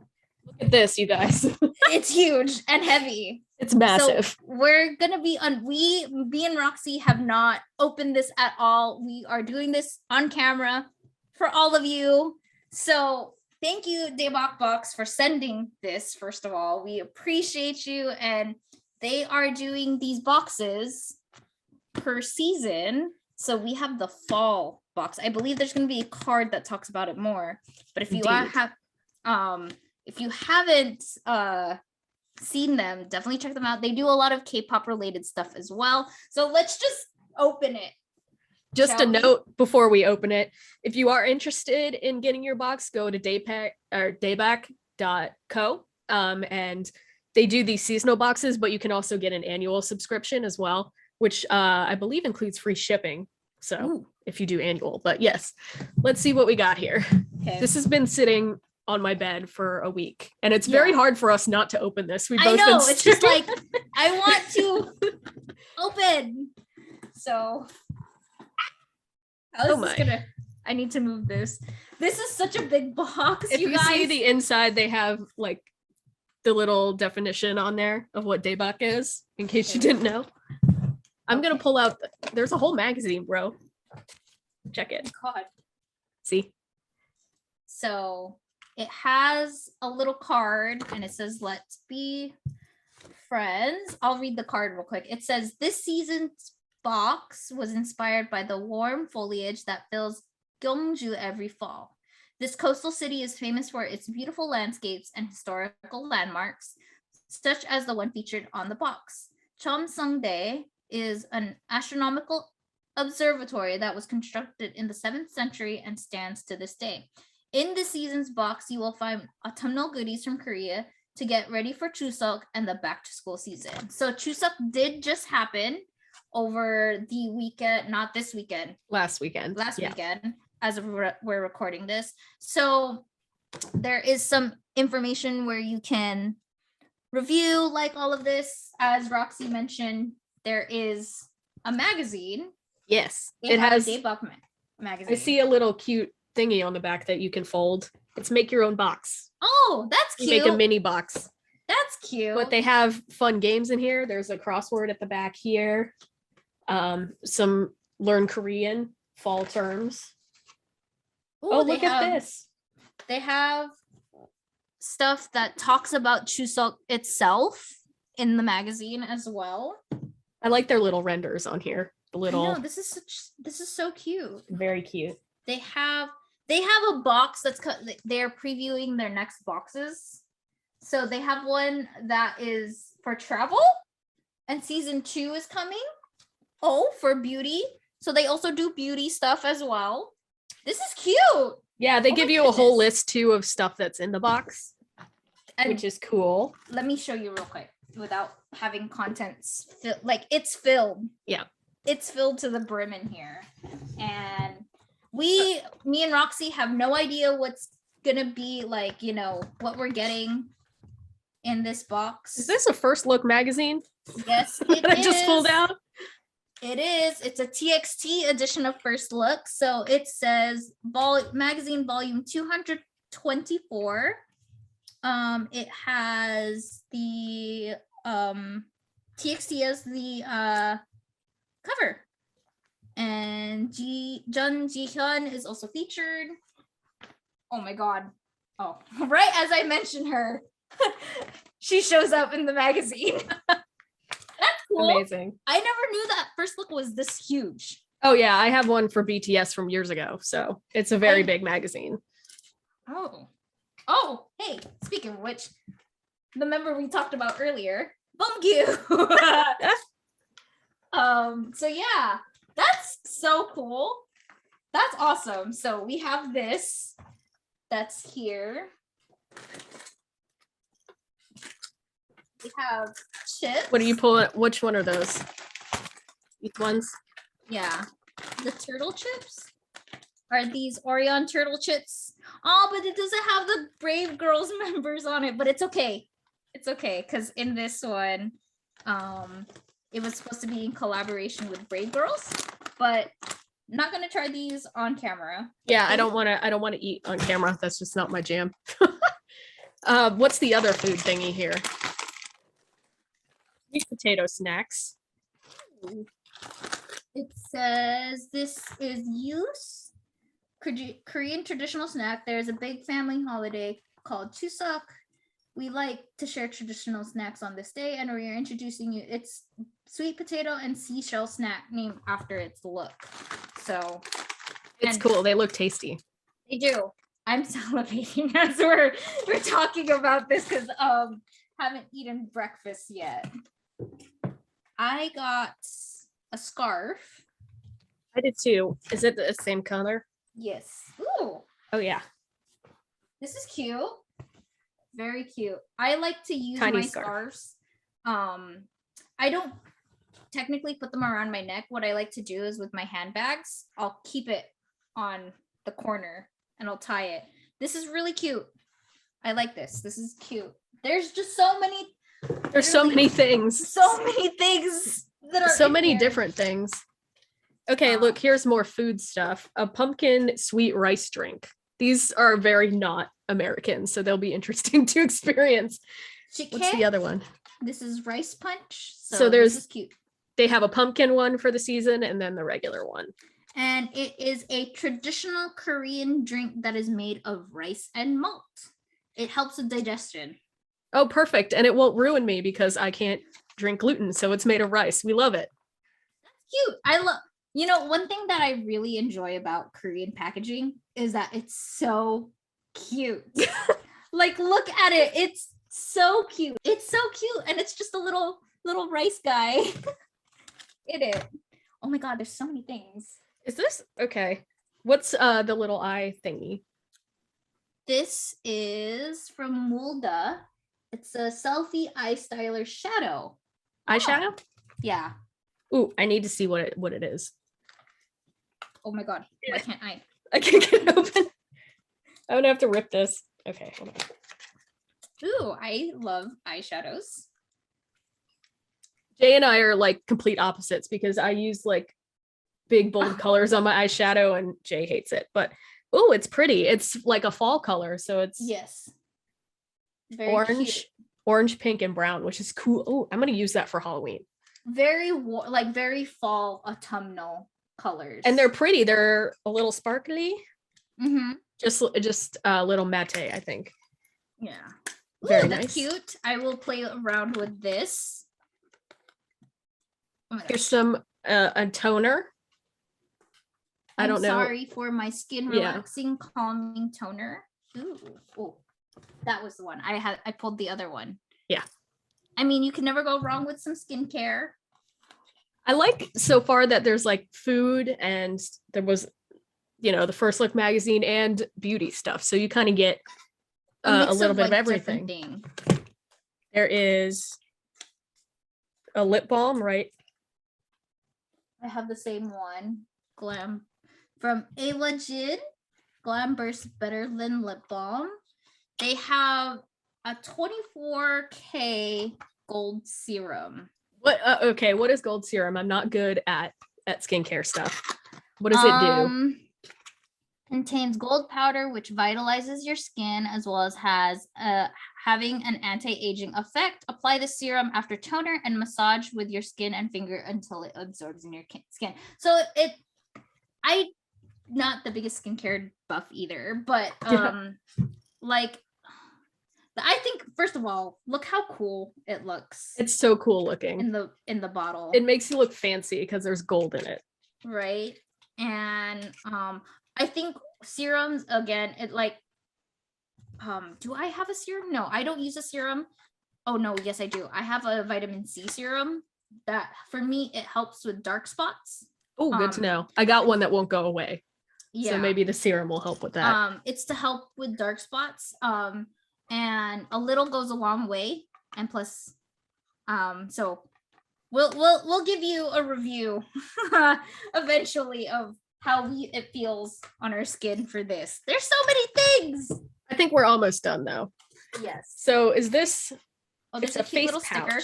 Look at this, you guys. It's huge and heavy. It's massive. So we're gonna be on. Me and Roxy have not opened this at all. We are doing this on camera for all of you. So thank you, Daebak Box, for sending this. First of all, we appreciate you, and they are doing these boxes per season. So we have the fall box. I believe there's going to be a card that talks about it more. But if you if you haven't seen them, definitely check them out. They do a lot of K-pop related stuff as well. So let's just open it. Just a note before we open it, if you are interested in getting your box, go to daebak.co, and they do these seasonal boxes, but you can also get an annual subscription as well, which I believe includes free shipping. So if you do annual, but yes, let's see what we got here. Okay. This has been sitting on my bed for a week, and it's very hard for us not to open this. We both been it's just like I want to open. So how is this gonna? I need to move this. This is such a big box. If you see the inside, they have like the little definition on there of what Daebak is, in case you didn't know. I'm gonna pull out. There's a whole magazine, bro. Check it. God. See. So it has a little card, and it says, "Let's be friends." I'll read the card real quick. It says, "This season's box was inspired by the warm foliage that fills Gyeongju every fall. This coastal city is famous for its beautiful landscapes and historical landmarks, such as the one featured on the box. Cheomseongdae is an astronomical observatory that was constructed in the 7th century and stands to this day. In the season's box, you will find autumnal goodies from Korea to get ready for Chuseok and the back-to-school season." So Chuseok did just happen over the weekend, not this weekend. Last weekend, as we're recording this. So there is some information where you can review like all of this. As Roxy mentioned, there is a magazine. Yes, it has a Daebak magazine. I see a little cute thingy on the back that you can fold. It's make your own box. Oh, that's cute. You make a mini box. That's cute. But they have fun games in here. There's a crossword at the back here. Some learn Korean fall terms. Ooh, look at this. They have stuff that talks about Chuseok itself in the magazine as well. I like their little renders on here. The little. I know, this is so cute. Very cute. They have a box that's they're previewing their next boxes. So they have one that is for travel, and season 2 is coming. Oh, for beauty. So they also do beauty stuff as well. This is cute. Yeah, they give you a whole list too of stuff that's in the box, which is cool. Let me show you real quick without having contents like it's filled. Yeah. It's filled to the brim in here. And me and Roxy have no idea what's gonna be like, what we're getting in this box. Is this a first look magazine? Yes, it that I just pulled out. It is. It's a TXT edition of First Look. So it says magazine volume 224. It has the TXT as the cover. And Jun Ji-hyun is also featured. Oh my god. Oh, right as I mentioned her, she shows up in the magazine. That's cool. Amazing. I never knew that First Look was this huge. Oh yeah, I have one for BTS from years ago, so it's a very big magazine. Oh, hey, speaking of which, the member we talked about earlier, Bumgyu. So yeah, that's so cool. That's awesome. So we have this that's here. We have chips. What do you pull? Which one are those? These ones? Yeah. The turtle chips are these Orion turtle chips. Oh, but it doesn't have the Brave Girls members on it, but it's okay. It's okay, because in this one, it was supposed to be in collaboration with Brave Girls, but I'm not gonna try these on camera. Yeah, I don't want to eat on camera. That's just not my jam. What's the other food thingy here? Sweet potato snacks. It says this is use Korean traditional snack. There's a big family holiday called Chuseok. We like to share traditional snacks on this day, and we are introducing you. It's sweet potato and seashell snack named after its look. So it's cool. They look tasty. They do. I'm salivating as we're talking about this because haven't eaten breakfast yet. I got a scarf. I did too. Is it the same color? Yes. Ooh. Oh yeah. This is cute. Very cute. I like to use my scarves. I don't technically put them around my neck. What I like to do is with my handbags, I'll keep it on the corner and I'll tie it. This is really cute. I like this. This is cute. There's just so many. There's so many things. So many things that are so many different things. Okay, look, here's more food stuff. A pumpkin sweet rice drink. These are very not American, so they'll be interesting to experience. What's the other one? This is rice punch. So there's, this is cute. They have a pumpkin one for the season and then the regular one. And it is a traditional Korean drink that is made of rice and malt. It helps with digestion. Oh, perfect. And it won't ruin me because I can't drink gluten, so it's made of rice. We love it. That's cute. One thing that I really enjoy about Korean packaging is that it's so cute. Like, look at it. It's so cute. It's so cute. And it's just a little rice guy in it. Oh my God, there's so many things. Is this okay? What's the little eye thingy? This is from Mulda. It's a selfie eye styler shadow. Eyeshadow? Oh. Yeah. Ooh, I need to see what it is. Oh my God, why can't I? I can't get it open. I'm gonna have to rip this. Okay, hold on. Ooh, I love eyeshadows. Jay and I are like complete opposites because I use like big bold colors on my eyeshadow and Jay hates it. But oh, it's pretty. It's like a fall color, so it's very orange, cute. Orange, pink, and brown, which is cool. Oh, I'm gonna use that for Halloween. Very very fall autumnal colors, and they're pretty. They're a little sparkly. Mm-hmm. Just a little matte, I think. Yeah. Very that's nice. Cute. I will play around with this. Oh, here's some a toner. I don't know. Sorry for my skin relaxing calming toner. Ooh, that was the one. I pulled the other one. Yeah. I mean, you can never go wrong with some skincare. I like so far that there's like food and there was, the First Look magazine and beauty stuff. So you kind of get a little bit of everything. There is a lip balm, right? I have the same one. Glam from Ayla Jin. Glam Burst Better Than Lip Balm. They have a 24K Gold Serum. What? Okay, what is Gold Serum? I'm not good at skincare stuff. What does it do? Contains gold powder, which vitalizes your skin, as well as has having an anti-aging effect. Apply the serum after toner and massage with your skin and finger until it absorbs in your skin. So I not the biggest skincare buff either, but I think first of all, look how cool it looks. It's so cool looking in the bottle. It makes you look fancy because there's gold in it. Right. And I think serums again, it like do I have a serum? No, I don't use a serum. Oh no, yes I do. I have a vitamin C serum that for me it helps with dark spots. Oh, good to know. I got one that won't go away. Yeah. So maybe the serum will help with that. It's to help with dark spots. And a little goes a long way. And plus, so we'll give you a review eventually of how it feels on our skin for this. There's so many things. I think we're almost done though. Yes. So is this? Oh, there's a cute little sticker.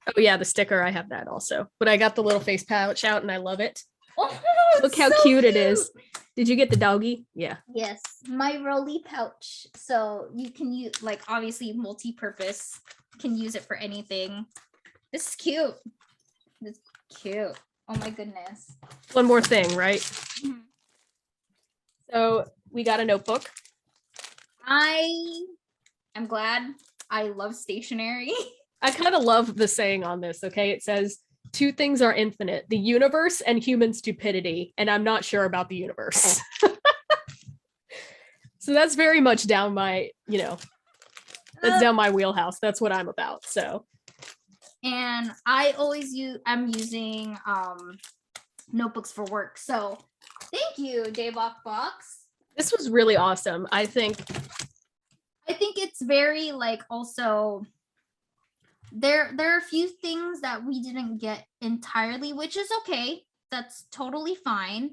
Oh yeah, the sticker. I have that also. But I got the little face pouch out and I love it. Oh, look how so cute it is. Did you get the doggy? Yeah. Yes, my Rolly pouch. So you can use like obviously multi-purpose. Can use it for anything. This is cute. This is cute. Oh my goodness. One more thing, right? So we got a notebook. I am glad. I love stationery. I kind of love the saying on this, okay? It says, two things are infinite, the universe and human stupidity. And I'm not sure about the universe. So that's very much down my, that's down my wheelhouse. That's what I'm about. So. And I'm using notebooks for work. So thank you, Daebak Box. This was really awesome. I think it's very like also there are a few things that we didn't get entirely, which is okay. That's totally fine.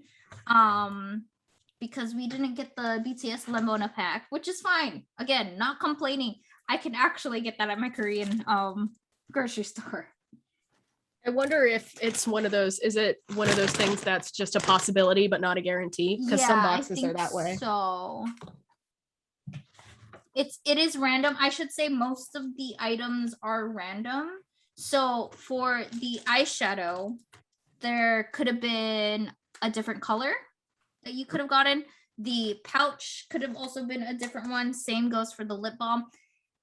Because we didn't get the BTS Lemona pack, which is fine. Again, not complaining. I can actually get that at my Korean grocery store. I wonder if it's is it one of those things that's just a possibility but not a guarantee? Because some boxes are that way. So it is random. I should say most of the items are random. So for the eyeshadow, there could have been a different color that you could have gotten. The pouch could have also been a different one. Same goes for the lip balm.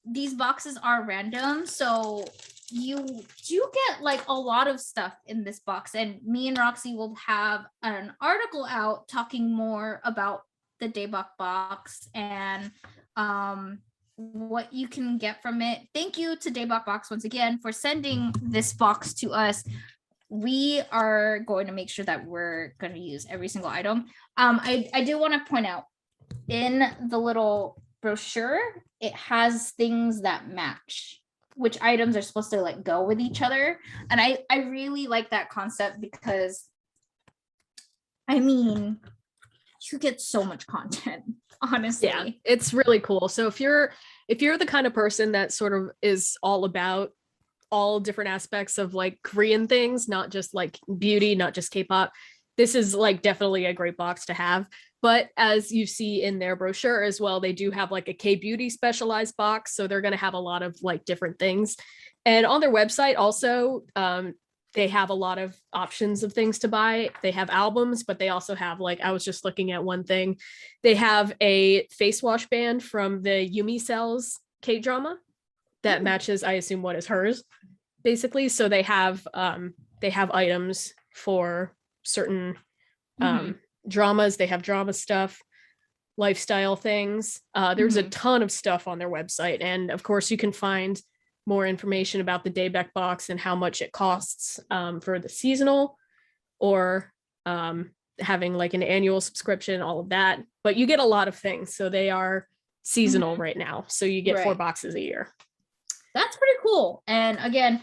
These boxes are random, so you do get like a lot of stuff in this box, and me and Roxy will have an article out talking more about the Daebak box and what you can get from it. Thank you to Daebak Box once again for sending this box to us. We are going to make sure that we're going to use every single item. I do want to point out in the little brochure, it has things that match which items are supposed to like go with each other. And I really like that concept because I mean, you get so much content, honestly. Yeah, it's really cool. So if you're the kind of person that sort of is all about all different aspects of like Korean things, not just like beauty, not just K-pop, this is like definitely a great box to have. But as you see in their brochure as well, they do have like a K-beauty specialized box. So they're going to have a lot of like different things. And on their website also, they have a lot of options of things to buy. They have albums, but they also have like, I was just looking at one thing. They have a face wash band from the Yumi Cells K-drama that matches, I assume, what is hers, basically. So they have items for certain dramas. They have drama stuff, lifestyle things. There's a ton of stuff on their website. And of course, you can find more information about the Daebak box and how much it costs for the seasonal or having like an annual subscription, all of that. But you get a lot of things. So they are seasonal right now. So you get 4 boxes a year. That's pretty cool. And again,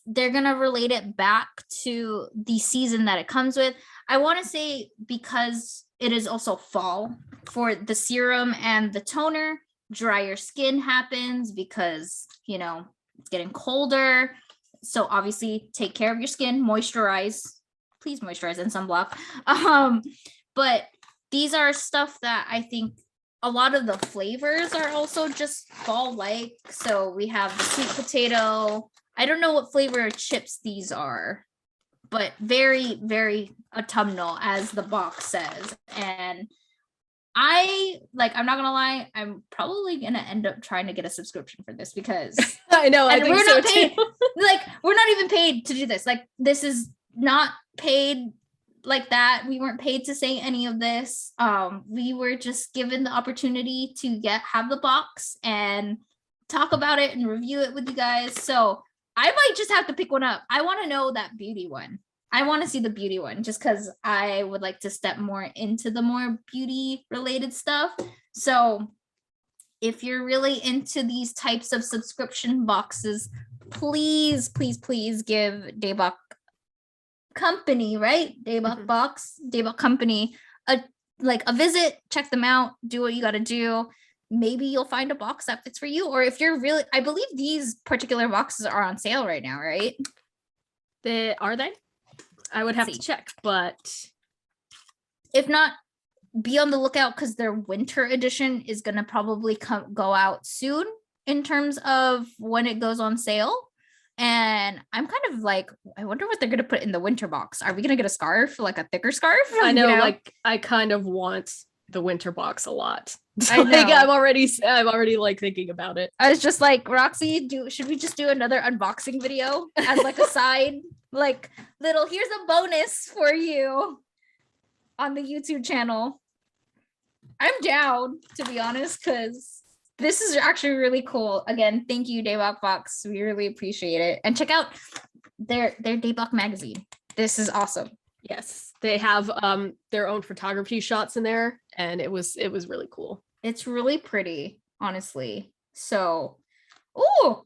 they're going to relate it back to the season that it comes with. I want to say because it is also fall for the serum and the toner, drier skin happens because, you know, it's getting colder. So obviously take care of your skin, moisturize, please moisturize and sunblock. But these are stuff that I think a lot of the flavors are also just fall-like. So we have the sweet potato. I don't know what flavor chips these are, but very, very autumnal, as the box says. And I'm not gonna lie, I'm probably gonna end up trying to get a subscription for this because I know, I think we're so not paid. too. Like, we're not even paid to do this. Like, this is not paid like that. We weren't paid to say any of this. We were just given the opportunity to have the box and talk about it and review it with you guys. So I might just have to pick one up. I want to know that beauty one. I want to see the beauty one just because I would like to step more into the more beauty related stuff. So if you're really into these types of subscription boxes, please, please, please give Daebak Company, right? Daebak Box, Daebak Company, a visit, check them out, do what you got to do. Maybe you'll find a box that fits for you. Or if you're really, I believe these particular boxes are on sale right now, right? Are they? I would have to check, but if not, be on the lookout because their winter edition is going to probably go out soon in terms of when it goes on sale. And I'm kind of like, I wonder what they're gonna put in the winter box. Are we gonna get a scarf, like a thicker scarf? I know, like I kind of want the winter box a lot. So, I know. like, I'm already like thinking about it. I was just like, Roxy, should we just do another unboxing video as like a side, like little here's a bonus for you on the YouTube channel? I'm down, to be honest, because this is actually really cool. Again, thank you, Daebak Box. We really appreciate it. And check out their Daebak magazine. This is awesome. Yes, they have their own photography shots in there, and it was really cool. It's really pretty, honestly. So, oh,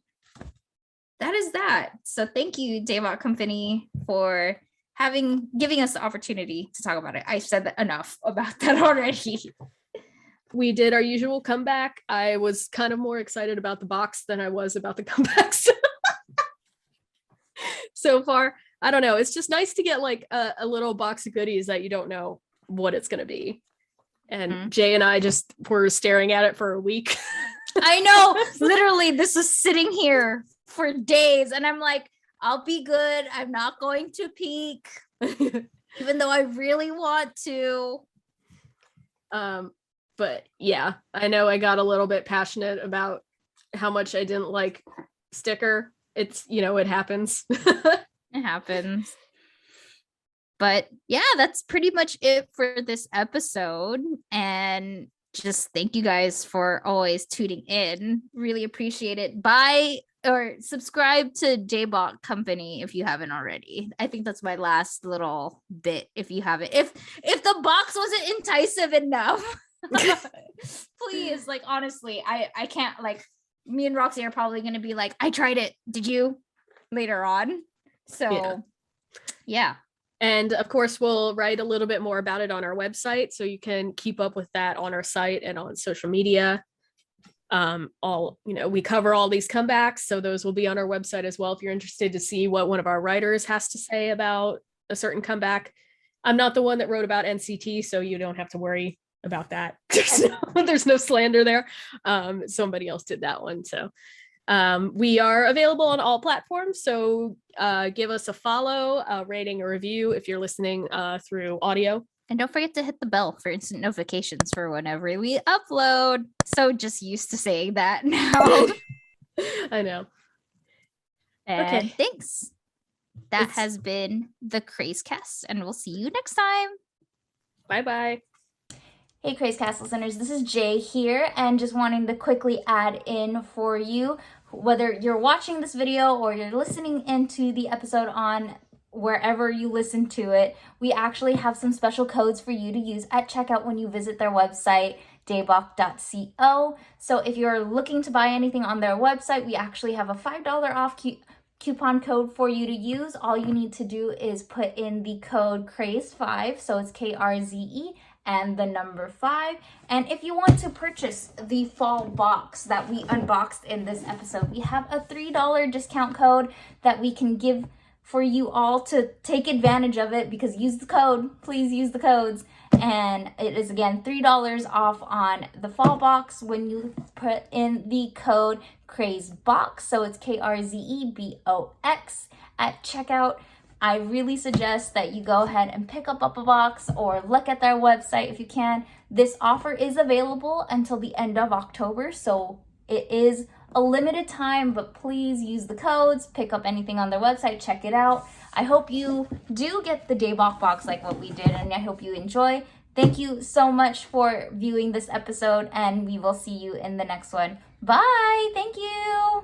that is that. So thank you, Daebak Company, for giving us the opportunity to talk about it. I said that enough about that already. We did our usual comeback. I was kind of more excited about the box than I was about the comebacks so far. I don't know. It's just nice to get like a little box of goodies that you don't know what it's going to be. And Jay and I just were staring at it for a week. I know. Literally, this is sitting here for days. And I'm like, I'll be good. I'm not going to peek, even though I really want to. But yeah, I know I got a little bit passionate about how much I didn't like sticker. It's, it happens. It happens. But yeah, that's pretty much it for this episode. And just thank you guys for always tuning in. Really appreciate it. Bye or subscribe to Daebak Company if you haven't already. I think that's my last little bit if you haven't. If the box wasn't enticing enough. Please, like, honestly, I can't, like, me and Roxy are probably gonna be like, I tried it, did you, later on? So yeah. And of course we'll write a little bit more about it on our website, so you can keep up with that on our site and on social media. We cover all these comebacks, so those will be on our website as well if you're interested to see what one of our writers has to say about a certain comeback. I'm not the one that wrote about NCT, so you don't have to worry about that. There's no slander there. Somebody else did that one. So we are available on all platforms, so give us a follow, a rating, a review if you're listening through audio. And don't forget to hit the bell for instant notifications for whenever we upload. So just used to saying that now. I know. And okay, thanks. That has been the Crazecast, and we'll see you next time. Bye-bye. Hey Crazecast listeners, this is Jay here, and just wanting to quickly add in for you, whether you're watching this video or you're listening into the episode on wherever you listen to it, we actually have some special codes for you to use at checkout when you visit their website, daebak.co. So if you're looking to buy anything on their website, we actually have a $5 off coupon code for you to use. All you need to do is put in the code CRAZE5, so it's KRZE, and the number 5. And if you want to purchase the fall box that we unboxed in this episode, we have a $3 discount code that we can give for you all to take advantage of it, because use the code, please use the codes. And it is again $3 off on the fall box when you put in the code CRAZEBOX, so it's KRZEBOX at checkout. I really suggest that you go ahead and pick up a box or look at their website if you can. This offer is available until the end of October, so it is a limited time, but please use the codes, pick up anything on their website, check it out. I hope you do get the Daebak box like what we did, and I hope you enjoy. Thank you so much for viewing this episode, and we will see you in the next one. Bye! Thank you!